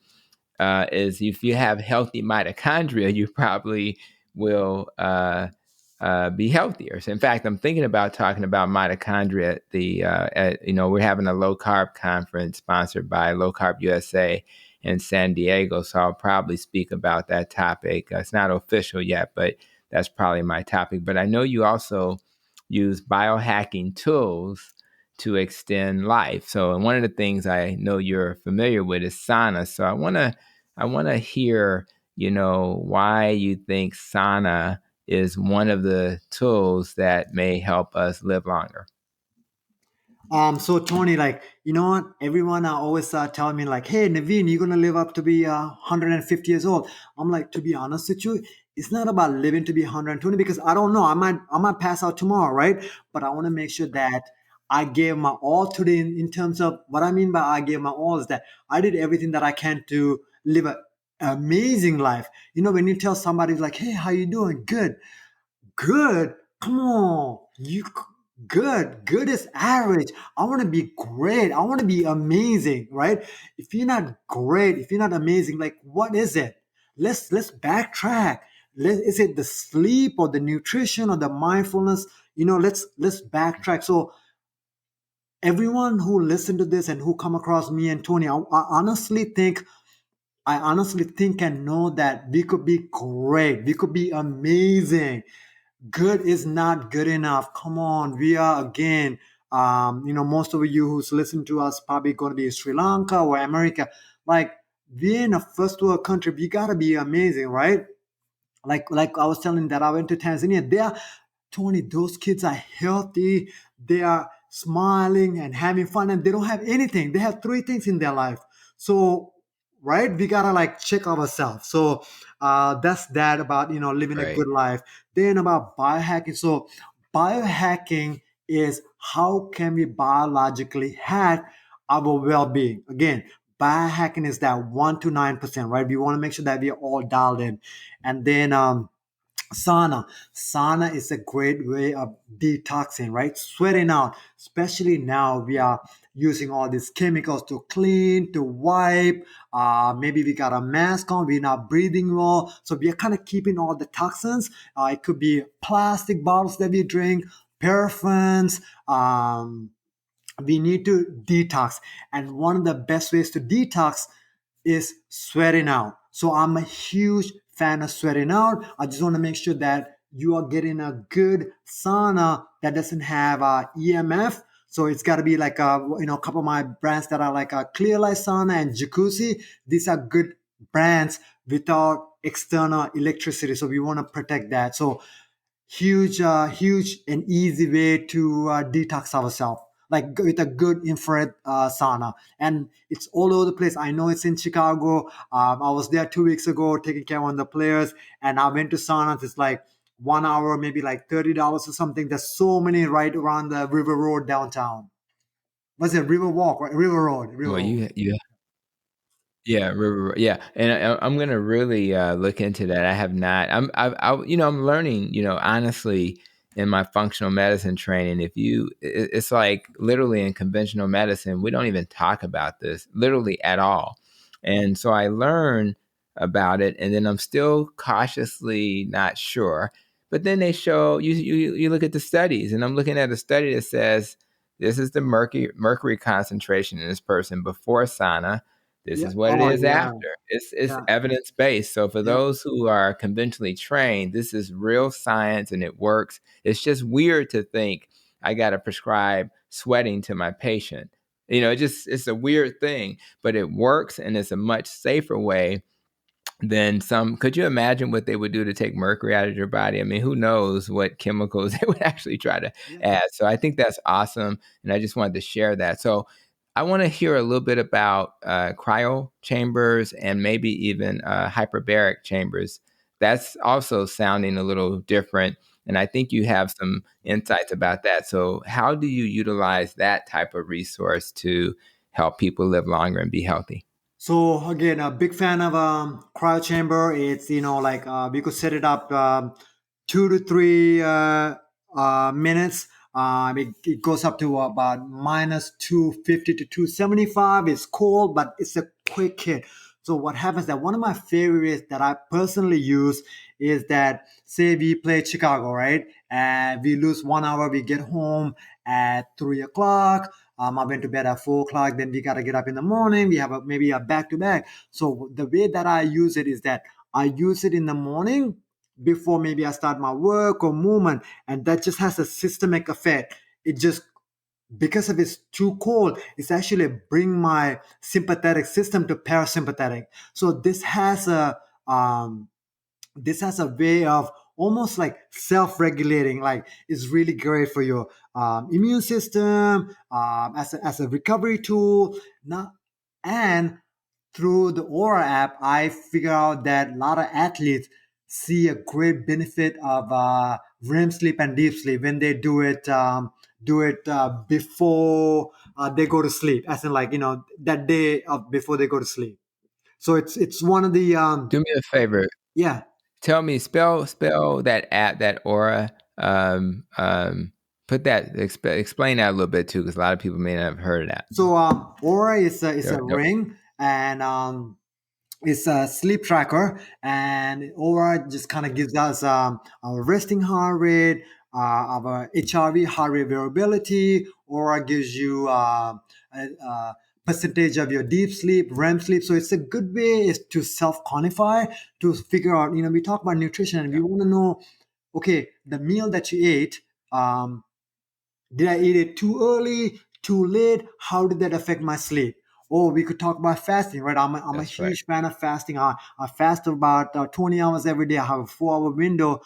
is if you have healthy mitochondria, you probably will be healthier. So, in fact, I'm thinking about talking about mitochondria. We're having a low carb conference sponsored by Low Carb USA in San Diego, so I'll probably speak about that topic. It's not official yet, but that's probably my topic. But I know you also use biohacking tools to extend life. So, and one of the things I know you're familiar with is sauna. So, I want to hear, why you think sauna is one of the tools that may help us live longer. So Tony, like, you know what? Everyone always telling me like, "Hey, Naveen, you're gonna live up to be 150 years old." I'm like, to be honest with you, it's not about living to be 120 because I don't know. I might pass out tomorrow, right? But I want to make sure that I gave my all today. In terms of what I mean by I gave my all is that I did everything that I can to live an amazing life. When you tell somebody like, "Hey, how you doing?" Good. Good. Come on. You good. Good is average. I want to be great. I want to be amazing, right? If you're not great, if you're not amazing, like what is it? Let's backtrack. Is it the sleep or the nutrition or the mindfulness? Let's backtrack. So everyone who listened to this and who come across me and Tony, I honestly think and know that we could be great. We could be amazing. Good is not good enough. Come on, we are again. Most of you who's listening to us probably going to be Sri Lanka or America. Like we're in a first world country, we gotta be amazing, right? Like I was telling that I went to Tanzania. They are Tony. Those kids are healthy. They are smiling and having fun, and they don't have anything. They have three things in their life. So, right, we gotta like check ourselves. So, that's that about living a Right. good life. Then about biohacking. So, biohacking is how can we biologically hack our well-being? Again, biohacking is that 1 to 9%, right? We want to make sure that we are all dialed in. And then sauna. Sauna is a great way of detoxing, right? Sweating out. Especially now we are using all these chemicals to clean, to wipe. Maybe we got a mask on, we're not breathing well. So we are kind of keeping all the toxins. It could be plastic bottles that we drink, paraffins. We need to detox. And one of the best ways to detox is sweating out. So I'm a huge fan of sweating out. I just want to make sure that you are getting a good sauna that doesn't have EMF. So it's got to be like a couple of my brands that are like a Clear Light Sauna and Jacuzzi. These are good brands without external electricity. So we want to protect that. So huge and easy way to detox ourselves, like with a good infrared sauna. And it's all over the place. I know it's in Chicago. I was there 2 weeks ago taking care of one of the players, and I went to saunas. It's like 1 hour, maybe like $30 or something. There's so many right around the River Road downtown. What's it, River Walk, right? River Well, Road. yeah, yeah, and I'm gonna really look into that. I have not. I'm learning. Honestly, in my functional medicine training, it's like literally in conventional medicine, we don't even talk about this literally at all, and so I learn about it, and then I'm still cautiously not sure. But then they show you look at the studies, and I'm looking at a study that says this is the mercury concentration in this person before sauna. This Yeah. is what it Oh is yeah. after. It's Yeah. evidence based. So for Yeah. those who are conventionally trained, this is real science and it works. It's just weird to think I got to prescribe sweating to my patient. It's a weird thing, but it works and it's a much safer way than some. Could you imagine what they would do to take mercury out of your body? I mean, who knows what chemicals they would actually try to Yeah. add. So I think that's awesome. And I just wanted to share that. So I want to hear a little bit about cryo chambers and maybe even hyperbaric chambers. That's also sounding a little different. And I think you have some insights about that. So, how do you utilize that type of resource to help people live longer and be healthy? So again, a big fan of cryo chamber. It's like we could set it up 2 to 3 minutes. It goes up to about minus 250 to 275. It's cold, but it's a quick hit. So what happens that one of my favorites that I personally use is that say we play Chicago, right? And we lose 1 hour, we get home at 3 o'clock. I went to bed at 4 o'clock. Then we gotta get up in the morning. We have maybe a back to back. So the way that I use it is that I use it in the morning before maybe I start my work or movement, and that just has a systemic effect. It just because if it's too cold, it's actually bring my sympathetic system to parasympathetic. So um, this has a way of almost like self-regulating, like it's really great for your immune system, as a recovery tool. Now, and through the Aura app, I figure out that a lot of athletes see a great benefit of REM sleep and deep sleep when they do it before they go to sleep, as in like that day of before they go to sleep. So it's one of the Do me a favor. yeah. Tell me, spell that app, that Aura. Put that, explain that a little bit too, because a lot of people may not have heard of that. So Aura is a They're ring, and it's a sleep tracker, and Aura just kind of gives us our resting heart rate, our HRV, heart rate variability. Aura gives you a percentage of your deep sleep, REM sleep. So it's a good way is to self quantify, to figure out. We talk about nutrition, and we want to know, okay, the meal that you ate. Did I eat it too early, too late? How did that affect my sleep? Or we could talk about fasting, right? I'm a That's right. huge fan of fasting. I fast about 20 hours every day. I have a 4 hour window.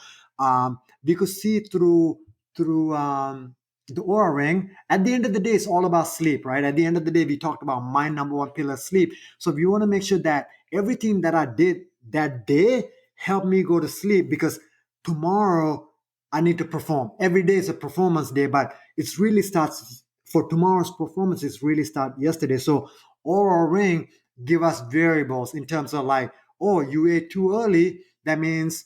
We could see through the Aura ring. At the end of the day, it's all about sleep, right? At the end of the day, we talked about my number one pillar, sleep. So we want to make sure that everything that I did that day helped me go to sleep, because tomorrow I need to perform. Every day is a performance day, but it's really starts for tomorrow's performance. It's really start yesterday. So Aura ring give us variables in terms of like, oh, you ate too early. That means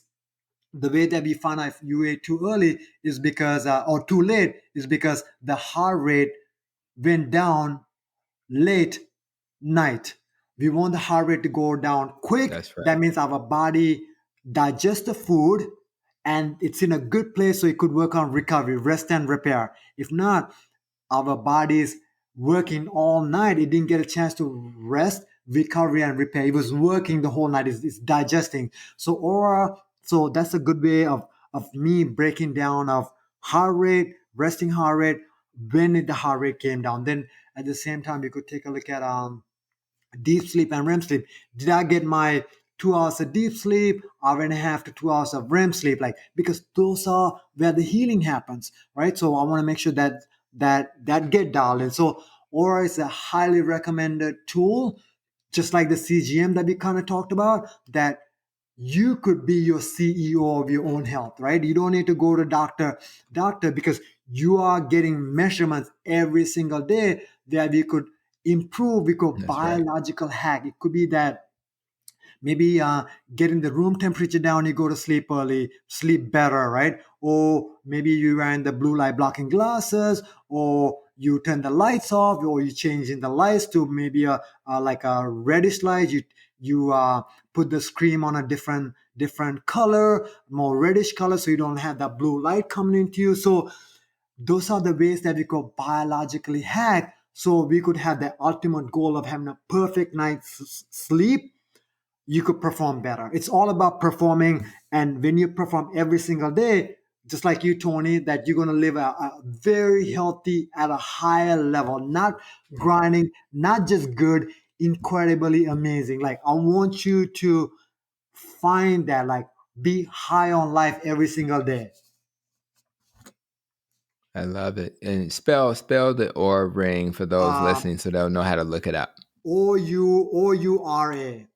the way that we find out if you ate too early is because or too late is because the heart rate went down late night. We want the heart rate to go down quick. That's right. That means our body digests the food and it's in a good place so it could work on recovery, rest and repair. If not, our body's working all night. It didn't get a chance to rest, recovery, and repair. It was working the whole night. It's digesting. So aura. So that's a good way of me breaking down of heart rate, resting heart rate, when the heart rate came down. Then at the same time, you could take a look at deep sleep and REM sleep. Did I get my 2 hours of deep sleep, hour and a half to 2 hours of REM sleep? Like, because those are where the healing happens, right? So I want to make sure that get dialed in. So Aura is a highly recommended tool, just like the CGM that we kind of talked about, that you could be your CEO of your own health, right? You don't need to go to doctor because you are getting measurements every single day that we could improve. We could That's right. biological hack. It could be that maybe getting the room temperature down, you go to sleep early, sleep better, right? Or maybe you wearing the blue light blocking glasses, or you turn the lights off, or you changing the lights to maybe a like a reddish light. You put the screen on a different color, more reddish color, so you don't have that blue light coming into you. So those are the ways that we could biologically hack, so we could have the ultimate goal of having a perfect night's sleep. You could perform better. It's all about performing. And when you perform every single day, just like you, Tony, that you're going to live a very healthy at a higher level, not grinding, not just good, incredibly amazing. Like, I want you to find that, like, be high on life every single day. I love it. And spell the Aura Ring for those Um, listening so they'll know how to look it up. OURA.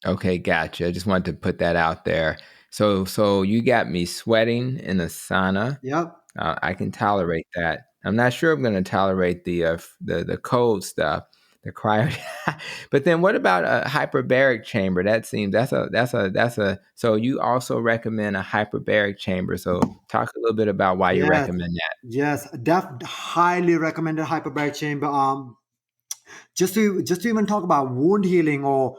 Okay, gotcha. I just wanted to put that out there. So you got me sweating in a sauna. Yep. I can tolerate that. I'm not sure I'm going to tolerate the cold stuff, the cryo. But then what about a hyperbaric chamber? That seems that's a. So you also recommend a hyperbaric chamber. So talk a little bit about why you Yes. recommend that. Yes. Highly recommended hyperbaric chamber. Just to even talk about wound healing or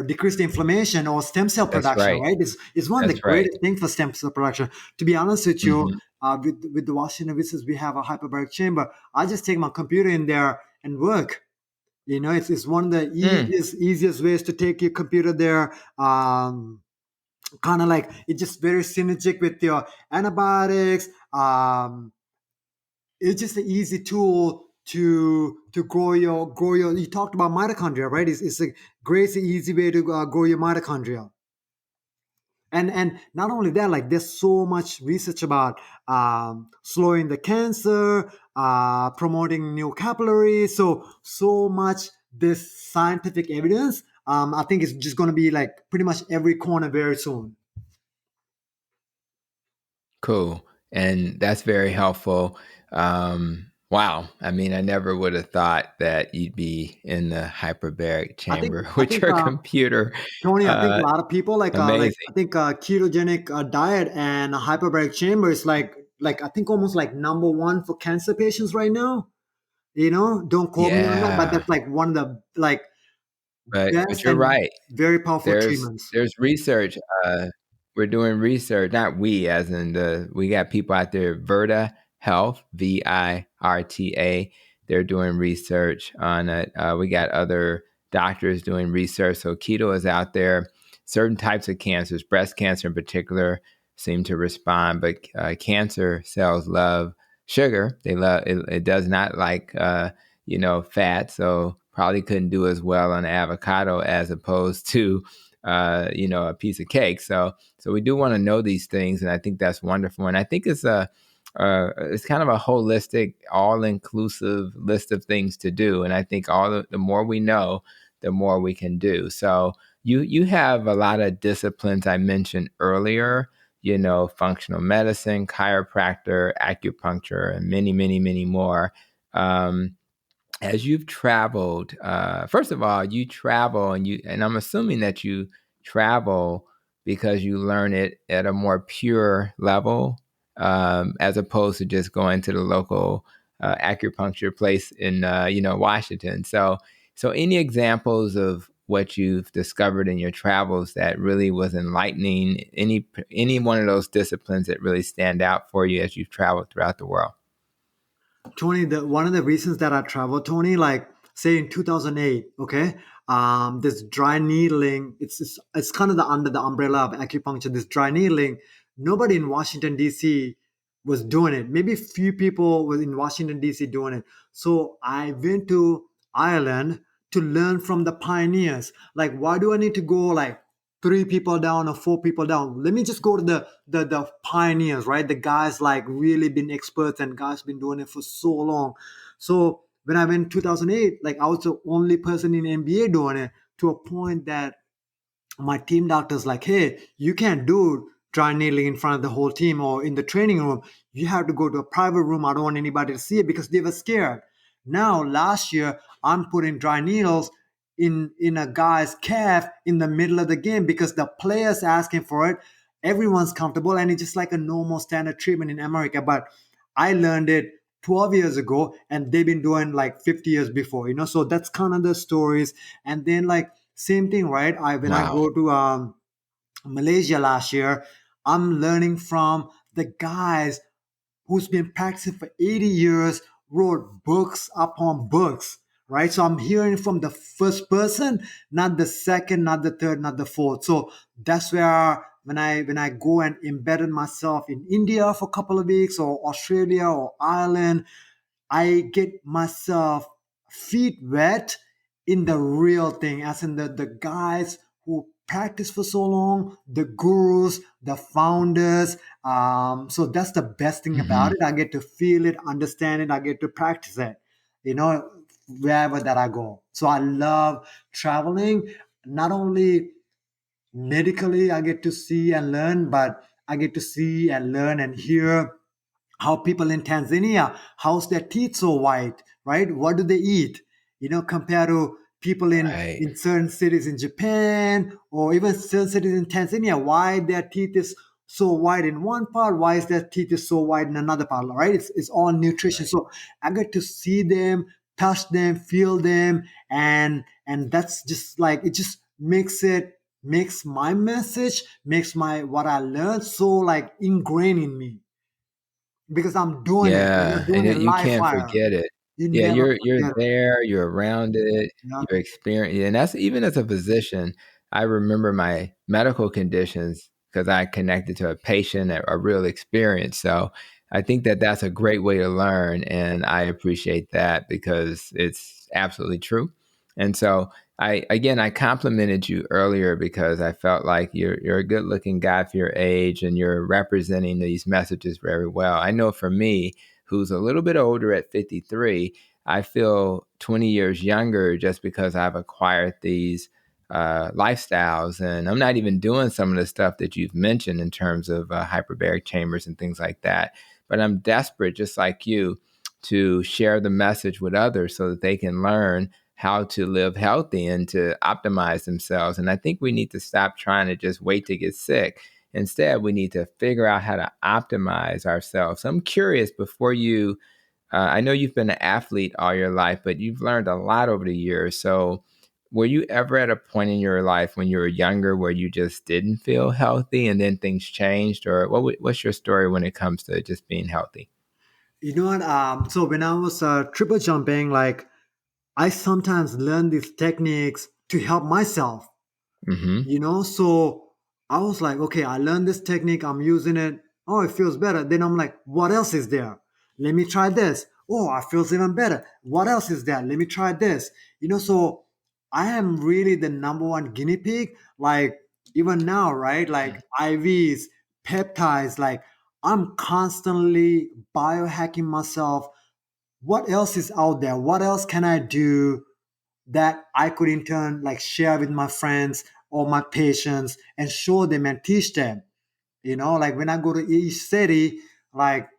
decreased inflammation or stem cell That's production, right. right? It's one of the That's right. greatest things for stem cell production. To be honest with you, Hmm. with the Washington Wizards, we have a hyperbaric chamber. I just take my computer in there and work. It's one of the Mm, easiest ways to take your computer there. Kind of like it's just very synergic with your antibiotics. It's just an easy tool to grow your. You talked about mitochondria, right? It's a great easy way to grow your mitochondria. And not only that, like there's so much research about slowing the cancer, promoting new capillaries. So much this scientific evidence. I think it's just going to be like pretty much every corner very soon. cool. And that's very helpful. Wow. I mean, I never would have thought that you'd be in the hyperbaric I think chamber I with think your computer. Tony, I think a Uh, lot of people like amazing. I think ketogenic diet and a hyperbaric chamber is like I think almost like number one for cancer patients right now. Don't quote me on that, but Yeah. that's like one of the like But best you're and right. very powerful There's treatments. there's research. We're doing research, not we, as in we got people out there, Virta Health, VIRTA. They're doing research on it. We got other doctors doing research. So keto is out there. Certain types of cancers, breast cancer in particular, seem to respond, but cancer cells love sugar. They love it. It does not like fat. So probably couldn't do as well on avocado as opposed to a piece of cake. So we do want to know these things, and I think that's wonderful. And I think it's kind of a holistic, all-inclusive list of things to do. And I think the more we know, the more we can do. So you have a lot of disciplines I mentioned earlier. Functional medicine, chiropractor, acupuncture, and many, many, many more. As you've traveled, first of all, you travel and I'm assuming that you travel because you learn it at a more pure level, as opposed to just going to the local acupuncture place in Washington. So any examples of what you've discovered in your travels that really was enlightening? Any one of those disciplines that really stand out for you as you've traveled throughout the world? Tony, the one of the reasons that I travel, Tony, like say in 2008, okay, this dry needling, it's kind of the under the umbrella of acupuncture. This dry needling, nobody in Washington D.C. was doing it. Maybe a few people was in Washington D.C. doing it. So I went to Ireland to learn from the pioneers. Like, why do I need to go like three people down or four people down? Let me just go to the pioneers, right? The guys like really been experts and guys been doing it for so long. So when I went 2008, like I was the only person in NBA doing it, to a point that my team doctor's like, hey, you can't do dry needling in front of the whole team or in the training room. You have to go to a private room. I don't want anybody to see it, because they were scared. Now, last year, I'm putting dry needles in a guy's calf in the middle of the game because the players asking for it. Everyone's comfortable, and it's just like a normal standard treatment in America. But I learned it 12 years ago, and they've been doing like 50 years before. So that's kind of the stories. And then like same thing, right? When I Wow. go to Malaysia last year, I'm learning from the guys who's been practicing for 80 years, wrote books upon books, right? So I'm hearing from the first person, not the second, not the third, not the fourth. So that's where when I go and embedded myself in India for a couple of weeks, or Australia or Ireland, I get myself feet wet in the real thing, as in the guys who practice for so long, the gurus, the founders. So that's the best thing about Hmm. it. I get to feel it, understand it, I get to practice it, you know, wherever that I go. So I love traveling, not only medically I get to see and learn, but I get to see and learn and hear how people in Tanzania, how's their teeth so white, right? What do they eat? Compared to people Right. in certain cities in Japan or even certain cities in Tanzania, why their teeth is so white in one part, why is their teeth is so white in another part, right? It's all nutrition. Right. So I get to see them, touch them, feel them, and that's just like it just makes my message, makes my what I learned so like ingrained in me because I'm doing it. Yeah, and Doing it you live can't fire. forget it. You Yeah, never you're forget it. there, you're around it, Yeah. you're experiencing, and that's even as a physician, I remember my medical conditions because I connected to a patient, a real experience. So I think that that's a great way to learn, and I appreciate that because it's absolutely true. And so I complimented you earlier because I felt like you're a good looking guy for your age and you're representing these messages very well. I know for me, who's a little bit older at 53, I feel 20 years younger just because I've acquired these lifestyles. And I'm not even doing some of the stuff that you've mentioned in terms of hyperbaric chambers and things like that. But I'm desperate, just like you, to share the message with others so that they can learn how to live healthy and to optimize themselves. And I think we need to stop trying to just wait to get sick. Instead, we need to figure out how to optimize ourselves. So I'm curious before you, I know you've been an athlete all your life, but you've learned a lot over the years. So were you ever at a point in your life when you were younger where you just didn't feel healthy and then things changed? Or what's your story when it comes to just being healthy? You know what? So when I was triple jumping, like I sometimes learn these techniques to help myself. Mm-hmm. So I was like, okay, I learned this technique, I'm using it. Oh, it feels better. Then I'm like, what else is there? Let me try this. Oh, I feels even better. What else is there? Let me try this. So I am really the number one guinea pig. Like even now, right? Like IVs, peptides, like I'm constantly biohacking myself. What else is out there? What else can I do that I could in turn like share with my friends or my patients and show them and teach them. Like when I go to each city, like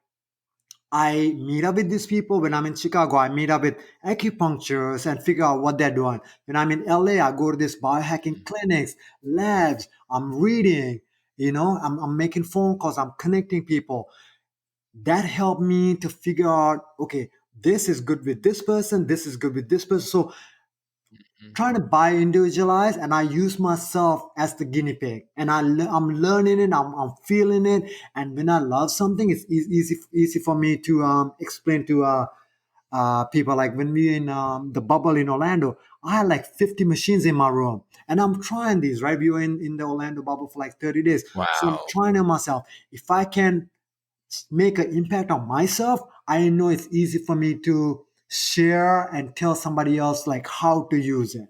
I meet up with these people. When I'm in Chicago, I meet up with acupuncturists and figure out what they're doing. When I'm in LA, I go to this biohacking clinics, labs. I'm reading, I'm making phone calls, I'm connecting people. That helped me to figure out, okay, this is good with this person, this is good with this person. So trying to buy individualize and I use myself as the guinea pig and I'm learning it, I'm feeling it, and when I love something it's easy for me to explain to people. Like when we in the bubble in Orlando, I had like 50 machines in my room and I'm trying these, right? We were in the Orlando bubble for like 30 days, so I'm Wow. trying it myself. If I can make an impact on myself, I know it's easy for me to share and tell somebody else like how to use it.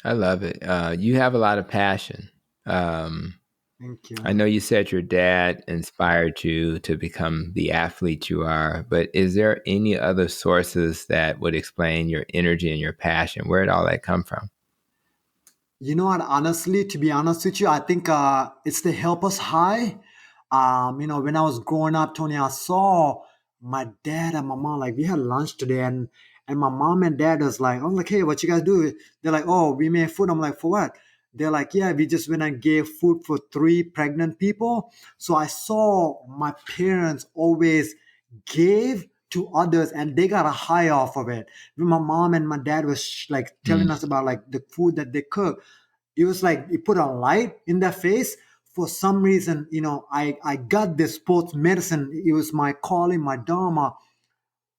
I love it. You have a lot of passion. Um, Thank I you. know you said your dad inspired you to become the athlete you are, but is there any other sources that would explain your energy and your passion? Where did all that come from? You know what? Honestly, to be honest with you, I think it's the help us high. When I was growing up, Tony, I saw my dad and my mom, like we had lunch today, and my mom and dad was like, I'm like, hey, what you guys do? They're like, oh, we made food. I'm like, for what? They're like, yeah, we just went and gave food for 3 pregnant people. So I saw my parents always gave to others and they got a high off of it. When my mom and my dad was like telling Mm. us about like the food that they cook, it was like it put a light in their face. For some reason, I got this sports medicine. It was my calling, my dharma.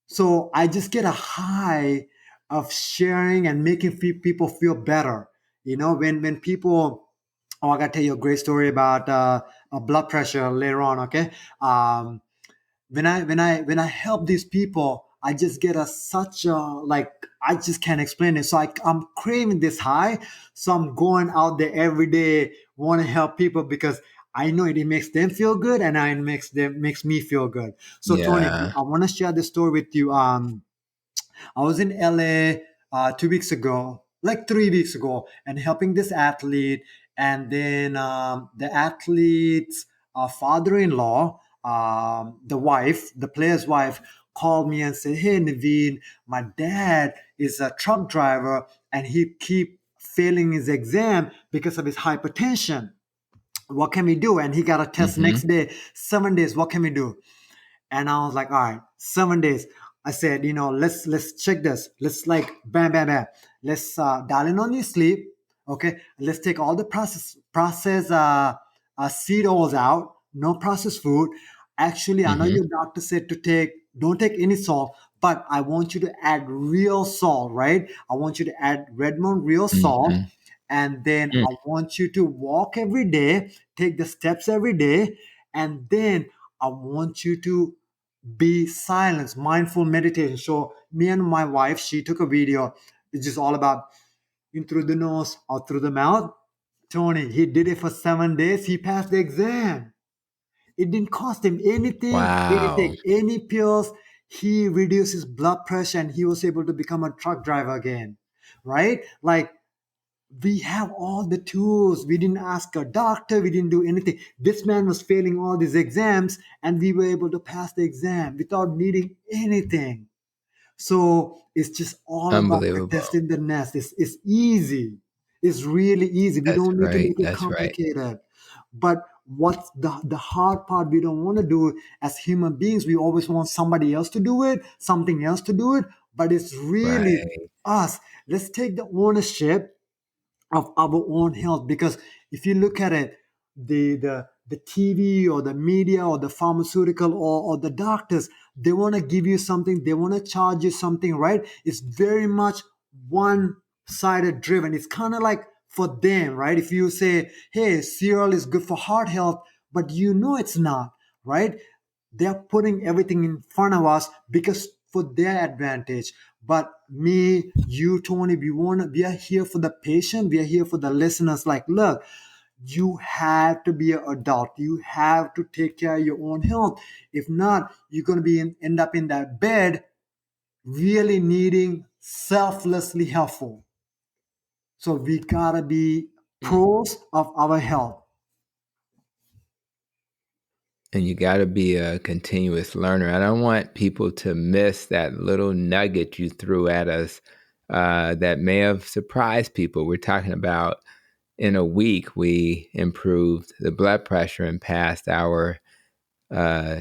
So I just get a high of sharing and making people feel better. When people, oh, I gotta tell you a great story about blood pressure later on. Okay, when I help these people, I just get a such a like I just can't explain it. So I'm craving this high. So I'm going out there every day, want to help people because I know it makes them feel good, and it makes me feel good. So Tony, Yeah. I want to share this story with you. I was in LA 2 weeks ago, like 3 weeks ago, and helping this athlete. And then the athlete's father-in-law, the player's wife, called me and said, "Hey, Naveen, my dad is a truck driver, and he keep failing his exam because of his hypertension. What can we do?" And he got a test next Mm-hmm. day, 7 days. What can we do? And I was like, all right, 7 days. I said, let's check this. Let's like bam, bam, bam. Let's dial in on your sleep. Okay. Let's take all the process seed oils out. No processed food. Actually, I know Mm-hmm. your doctor said don't take any salt, but I want you to add real salt, right? I want you to add Redmond real salt. Mm-hmm. And then I want you to walk every day, take the steps every day. And then I want you to be silence, mindful meditation. So me and my wife, she took a video. It's just all about in through the nose, out through the mouth. Tony, he did it for 7 days. He passed the exam. It didn't cost him anything. He didn't Wow. take any pills. He reduced his blood pressure and he was able to become a truck driver again. Right? Like we have all the tools. We didn't ask a doctor. We didn't do anything. This man was failing all these exams, and we were able to pass the exam without needing anything. So it's just all about Unbelievable. protesting the nest. It's easy. It's really easy. We That's don't need to right. make it That's right. complicated. But what's the hard part we don't want to do as human beings? We always want somebody else to do it, something else to do it. But it's really Right. us. Let's take the ownership of our own health, because if you look at it, the TV or the media or the pharmaceutical or the doctors, they want to give you something, they want to charge you something, right? It's very much one sided driven. It's kind of like for them, right? If you say, hey, cereal is good for heart health, but you know it's not, right? They're putting everything in front of us because for their advantage. But me, you, Tony, we are here for the patient. We are here for the listeners. Like, look, you have to be an adult. You have to take care of your own health. If not, you're going to end up in that bed, really needing selflessly helpful. So we gotta be Mm. pros of our health. And you got to be a continuous learner. I don't want people to miss that little nugget you threw at us that may have surprised people. We're talking about in a week, we improved the blood pressure and passed our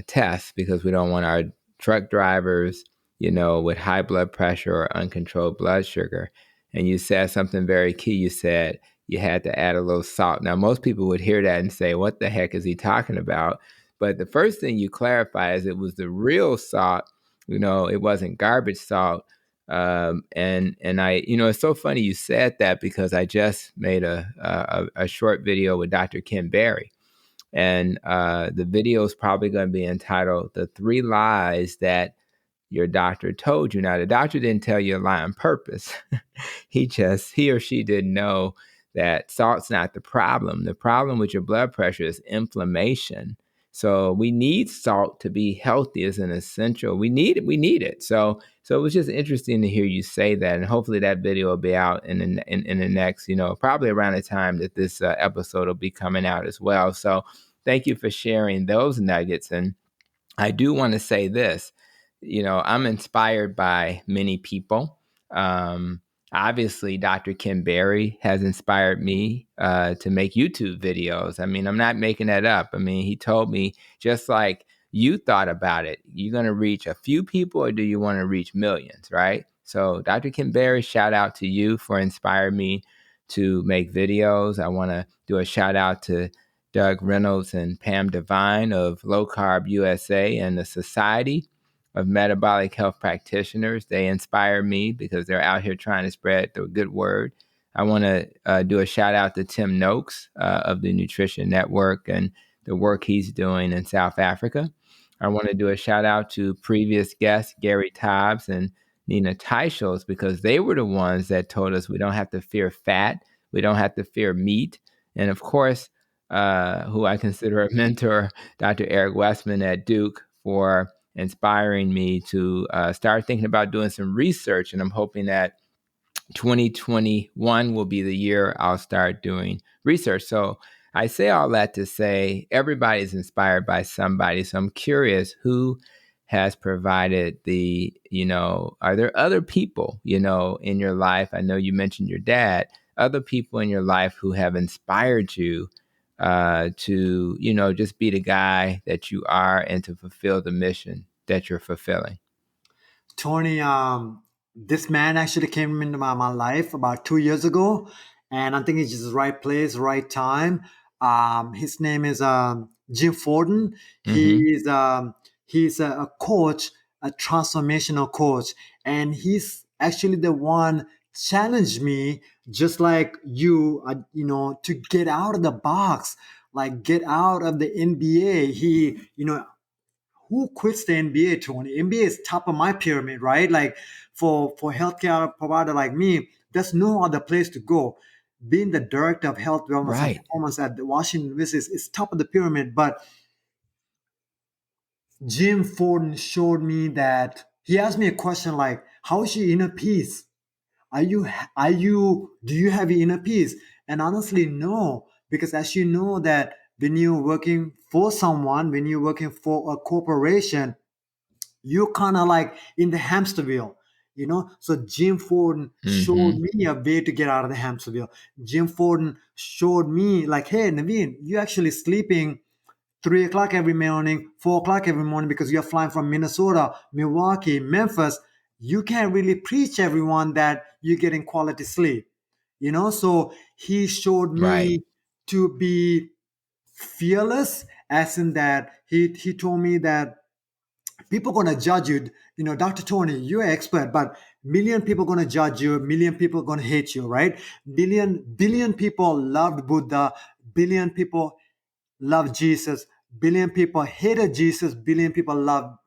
tests because we don't want our truck drivers, with high blood pressure or uncontrolled blood sugar. And you said something very key. You said you had to add a little salt. Now, most people would hear that and say, what the heck is he talking about? But the first thing you clarify is it was the real salt. It wasn't garbage salt. And I, it's so funny you said that because I just made a short video with Dr. Ken Berry, and the video is probably going to be entitled "The Three Lies That Your Doctor Told You." Now, the doctor didn't tell you a lie on purpose. He or she didn't know that salt's not the problem. The problem with your blood pressure is inflammation. So we need salt to be healthy as an essential. We need it. We need it. So it was just interesting to hear you say that, and hopefully that video will be out in the next, probably around the time that this episode will be coming out as well. So thank you for sharing those nuggets. And I do want to say this, I'm inspired by many people. Um, Obviously, Dr. Kim Berry has inspired me to make YouTube videos. I mean, I'm not making that up. I mean, he told me, just like you thought about it, you're going to reach a few people or do you want to reach millions, right? So, Dr. Kim Berry, shout out to you for inspiring me to make videos. I want to do a shout out to Doug Reynolds and Pam Devine of Low Carb USA and the Society of Metabolic Health Practitioners. They inspire me because they're out here trying to spread the good word. I want to do a shout out to Tim Noakes of the Nutrition Network and the work he's doing in South Africa. I want to do a shout out to previous guest Gary Taubes and Nina Teicholz, because they were the ones that told us we don't have to fear fat, we don't have to fear meat. And of course, who I consider a mentor, Dr. Eric Westman at Duke, for inspiring me to start thinking about doing some research. And I'm hoping that 2021 will be the year I'll start doing research. So I say all that to say everybody's inspired by somebody. So I'm curious who has provided are there other people, in your life? I know you mentioned your dad, other people in your life who have inspired you to, just be the guy that you are and to fulfill the mission that you're fulfilling. Tony, this man actually came into my life about 2 years ago, and I think it's just the right place, right time. His name is Jim Forden. Mm-hmm. He's a coach, a transformational coach, and he's actually the one challenged me, just like you, to get out of the box, like get out of the NBA. Who quits the NBA, Tony? NBA is top of my pyramid, right? Like for healthcare provider like me, there's no other place to go. Being the director of health, wellness, and Right. performance at the Washington University is top of the pyramid. But Jim Forden showed me that he asked me a question like, "How is your inner peace? Are you do you have your inner peace?" And honestly, no, because as you know that when you're working for someone, when you're working for a corporation, you're kind of like in the hamster wheel, so Jim Forden showed Mm-hmm. me a way to get out of the hamster wheel. Jim Forden showed me like, hey, Naveen, you're actually sleeping 3 o'clock every morning, 4 o'clock every morning, because you're flying from Minnesota, Milwaukee, Memphis. You can't really preach everyone that you're getting quality sleep, so he showed Right. me to be fearless, as in that he told me that people gonna judge you. Dr. Tony, you're an expert, but million people gonna judge you, million people gonna hate you, right? Billion people loved Buddha, billion people love Jesus, billion people hated Jesus, billion people love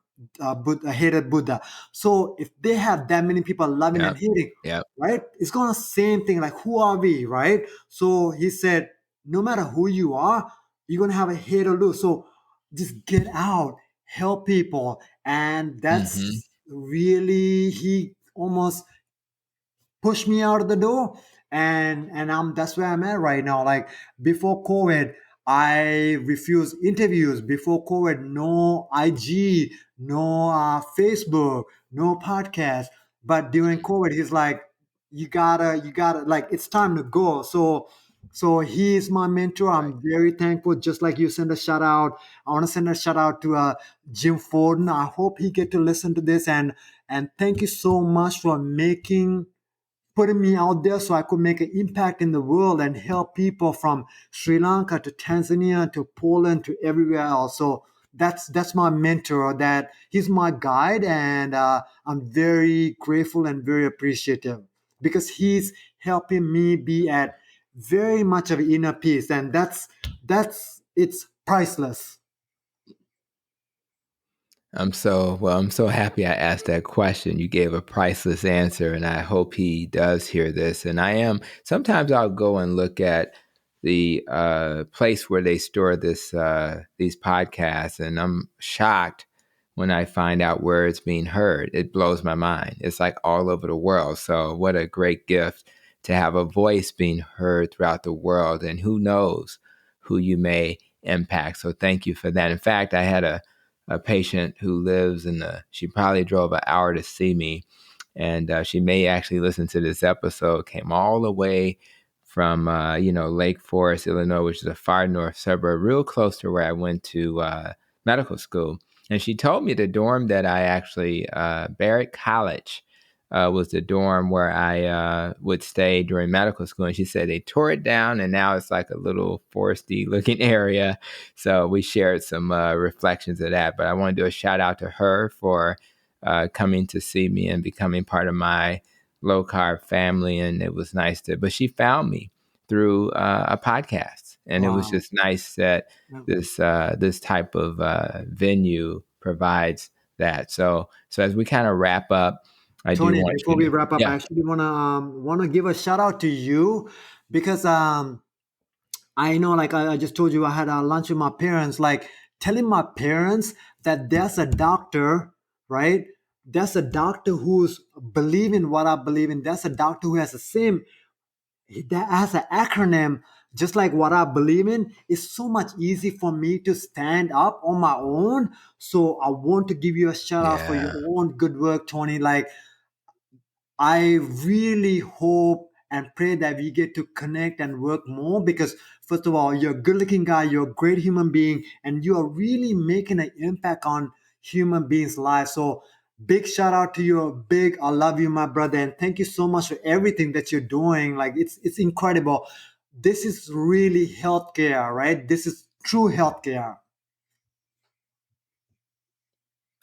Buddha, hated Buddha. So if they have that many people loving and Yep. hating, Yep. right, it's gonna same thing. Like, who are we, right? So he said, no matter who you are, you're gonna have a hate or lose. So just get out, help people, and Mm-hmm. that's really he almost pushed me out of the door, and I'm that's where I'm at right now. Like, before COVID, I refused interviews. Before COVID, no IG, no Facebook, no podcast. But during COVID, he's like, you gotta, like, it's time to go. So he's my mentor. Right. I'm very thankful. Just like you send a shout out, I want to send a shout out to Jim Forden. I hope he get to listen to this, and thank you so much for putting me out there so I could make an impact in the world and help people from Sri Lanka to Tanzania to Poland to everywhere else. So that's my mentor. That he's my guide, and I'm very grateful and very appreciative because he's helping me be at very much of inner peace, and that's it's priceless. I'm so happy I asked that question. You gave a priceless answer, and I hope he does hear this. And sometimes I'll go and look at the place where they store these podcasts, and I'm shocked when I find out where it's being heard. It blows my mind. It's like all over the world. So what a great gift to have a voice being heard throughout the world, and who knows who you may impact. So thank you for that. In fact, I had a patient who lives she probably drove an hour to see me, and she may actually listen to this episode, came all the way from Lake Forest, Illinois, which is a far north suburb, real close to where I went to medical school. And she told me the dorm that I actually Barrett College was the dorm where I would stay during medical school. And she said they tore it down, and now it's like a little foresty looking area. So we shared some reflections of that. But I want to do a shout out to her for coming to see me and becoming part of my low carb family. And it was nice but she found me through a podcast. And it was Wow. just nice that this type of venue provides that. So as we kind of wrap up, I do Tony, want before you we to. wrap up, Yeah. I actually wanna give a shout out to you because I know, like I just told you, I had a lunch with my parents, like telling my parents that there's a doctor, right? There's a doctor who's believing what I believe in. There's a doctor who has the same, that has an acronym just like what I believe in. It's so much easy for me to stand up on my own. So I want to give you a shout out for your Yeah. own good work, Tony. Like I really hope and pray that we get to connect and work more because, first of all, you're a good looking guy, you're a great human being, and you are really making an impact on human beings' lives. So, big shout out to you. Big, I love you, my brother, and thank you so much for everything that you're doing. Like, it's incredible. This is really healthcare, right? This is true healthcare.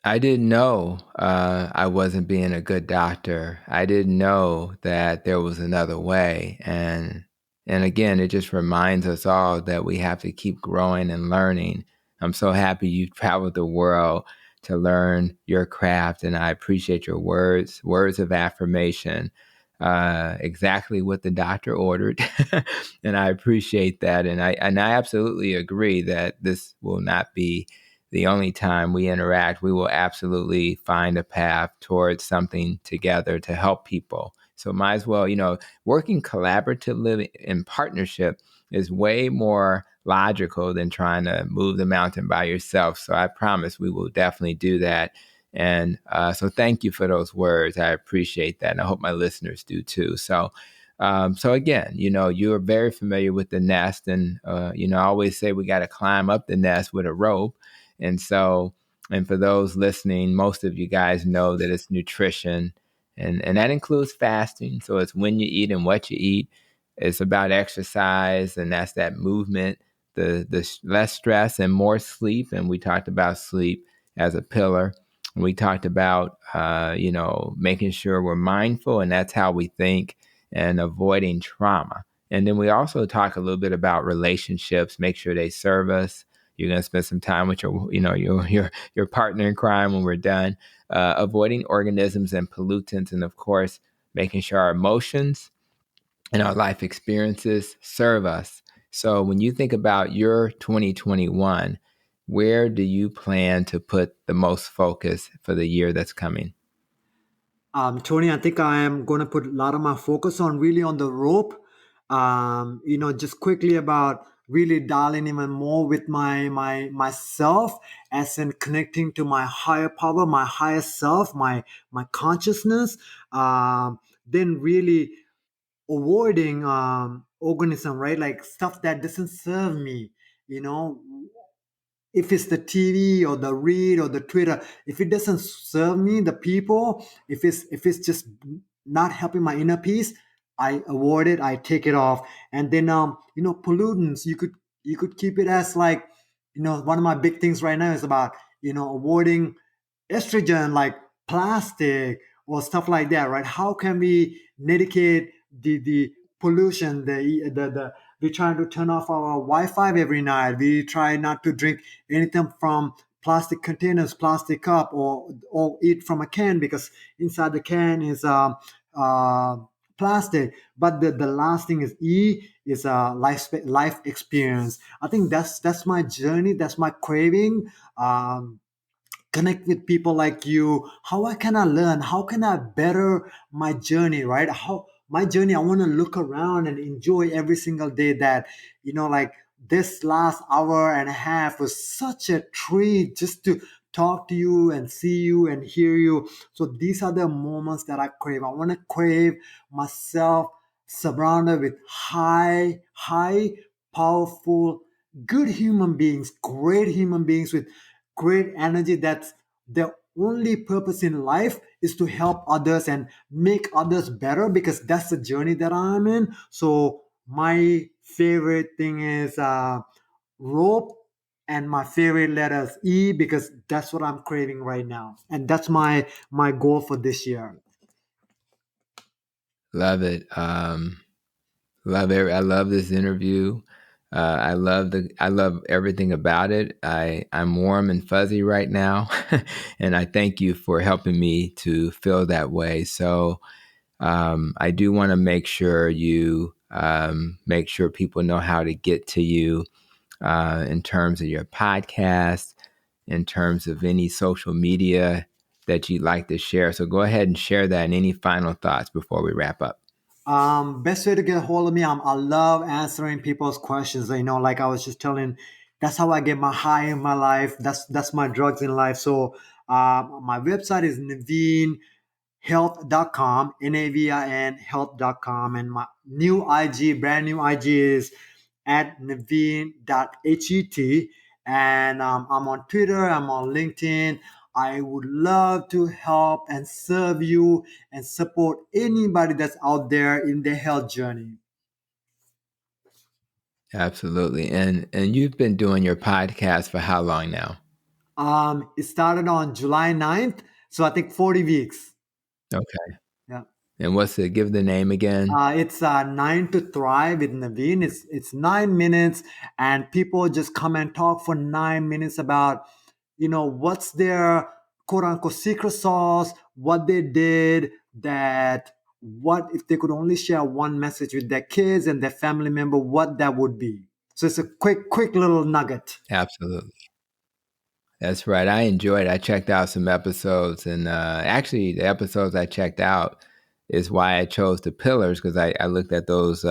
I didn't know I wasn't being a good doctor. I didn't know that there was another way. And again, it just reminds us all that we have to keep growing and learning. I'm so happy you traveled the world to learn your craft, and I appreciate your words of affirmation. Exactly what the doctor ordered, and I appreciate that. And I absolutely agree that this will not be the only time we interact. We will absolutely find a path towards something together to help people. So might as well, working collaboratively in partnership is way more logical than trying to move the mountain by yourself. So I promise we will definitely do that. And so thank you for those words. I appreciate that. And I hope my listeners do too. So again, you're very familiar with the nest, and I always say we got to climb up the nest with a rope. And so, and for those listening, most of you guys know that it's nutrition, and that includes fasting. So it's when you eat and what you eat. It's about exercise, and that's that movement, the less stress and more sleep. And we talked about sleep as a pillar. We talked about making sure we're mindful, and that's how we think, and avoiding trauma. And then we also talk a little bit about relationships, make sure they serve us. You're going to spend some time with your partner in crime when we're done. Avoiding organisms and pollutants, and of course, making sure our emotions and our life experiences serve us. So when you think about your 2021, where do you plan to put the most focus for the year that's coming? Tony, I think I am going to put a lot of my focus on really on the rope. Just quickly about really dialing even more with my myself, as in connecting to my higher power, my higher self, my consciousness. Then really avoiding organism, right? Like stuff that doesn't serve me. You know, if it's the TV or the read or the Twitter, if it doesn't serve me, the people, if it's just not helping my inner peace, I avoid it. I take it off. And then pollutants. You could keep it as like, one of my big things right now is about avoiding estrogen, like plastic or stuff like that, right? How can we mitigate the pollution, the we try to turn off our Wi-Fi every night. We try not to drink anything from plastic containers, plastic cup, or eat from a can because inside the can is uh, plastic. But the last thing is E is a life experience. I think that's my journey. That's my craving. Connect with people like you. How can I learn? How can I better my journey, right? How my journey, I want to look around and enjoy every single day. That like this last hour and a half was such a treat just to talk to you and see you and hear you. So these are the moments that I crave. I want to crave myself surrounded with high powerful good human beings, great human beings with great energy. That's their only purpose in life, is to help others and make others better, because that's the journey that I'm in. So my favorite thing is rope, and my favorite letter is E, because that's what I'm craving right now, and that's my goal for this year. Love it. Love it. I love this interview. I love everything about it. I'm warm and fuzzy right now, and I thank you for helping me to feel that way. So I do want to make sure you make sure people know how to get to you in terms of your podcast, in terms of any social media that you'd like to share. So go ahead and share that. And any final thoughts before we wrap up? Best way to get a hold of me. I love answering people's questions. Like I was just telling, that's how I get my high in my life. That's my drugs in life. So my website is naveenhealth.com, Navin health.com, and my brand new IG is at naveen.het. And I'm on Twitter, I'm on LinkedIn. I would love to help and serve you and support anybody that's out there in their health journey. Absolutely. And you've been doing your podcast for how long now? It started on July 9th, so I think 40 weeks. Okay. Yeah. And give the name again? It's 9 to Thrive with Naveen. It's 9 minutes, and people just come and talk for 9 minutes about, what's their quote unquote secret sauce, what they did, that what if they could only share one message with their kids and their family member, what that would be. So it's a quick little nugget. Absolutely. That's right. I enjoyed it. I checked out some episodes, and actually, the episodes I checked out is why I chose the pillars, because I looked at those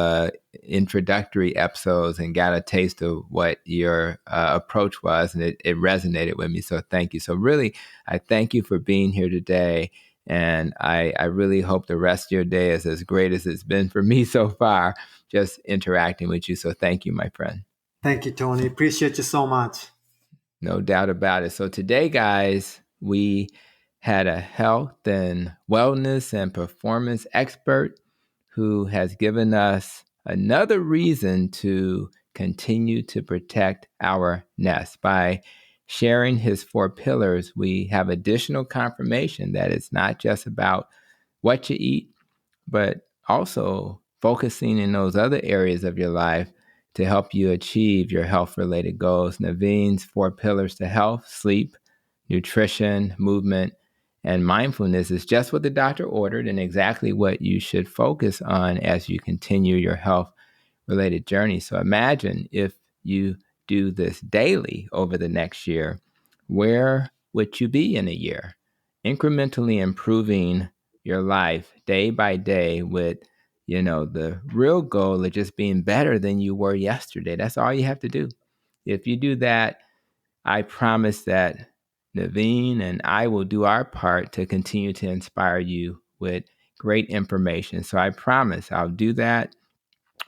introductory episodes and got a taste of what your approach was, and it resonated with me. So thank you. So really, I thank you for being here today, and I really hope the rest of your day is as great as it's been for me so far, just interacting with you. So thank you, my friend. Thank you, Tony. Appreciate you so much. No doubt about it. So today, guys, we had a health and wellness and performance expert who has given us another reason to continue to protect our nest. By sharing his 4 pillars, we have additional confirmation that it's not just about what you eat, but also focusing in those other areas of your life to help you achieve your health related goals. Naveen's 4 pillars to health: sleep, nutrition, movement, and mindfulness is just what the doctor ordered and exactly what you should focus on as you continue your health related journey. So imagine if you do this daily over the next year, where would you be in a year? Incrementally improving your life day by day with, the real goal of just being better than you were yesterday. That's all you have to do. If you do that, I promise that Naveen and I will do our part to continue to inspire you with great information. So I promise I'll do that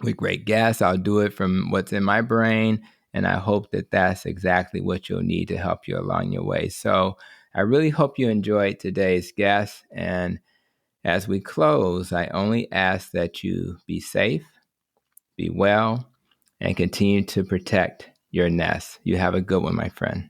with great guests. I'll do it from what's in my brain. And I hope that that's exactly what you'll need to help you along your way. So I really hope you enjoyed today's guest. And as we close, I only ask that you be safe, be well, and continue to protect your nest. You have a good one, my friend.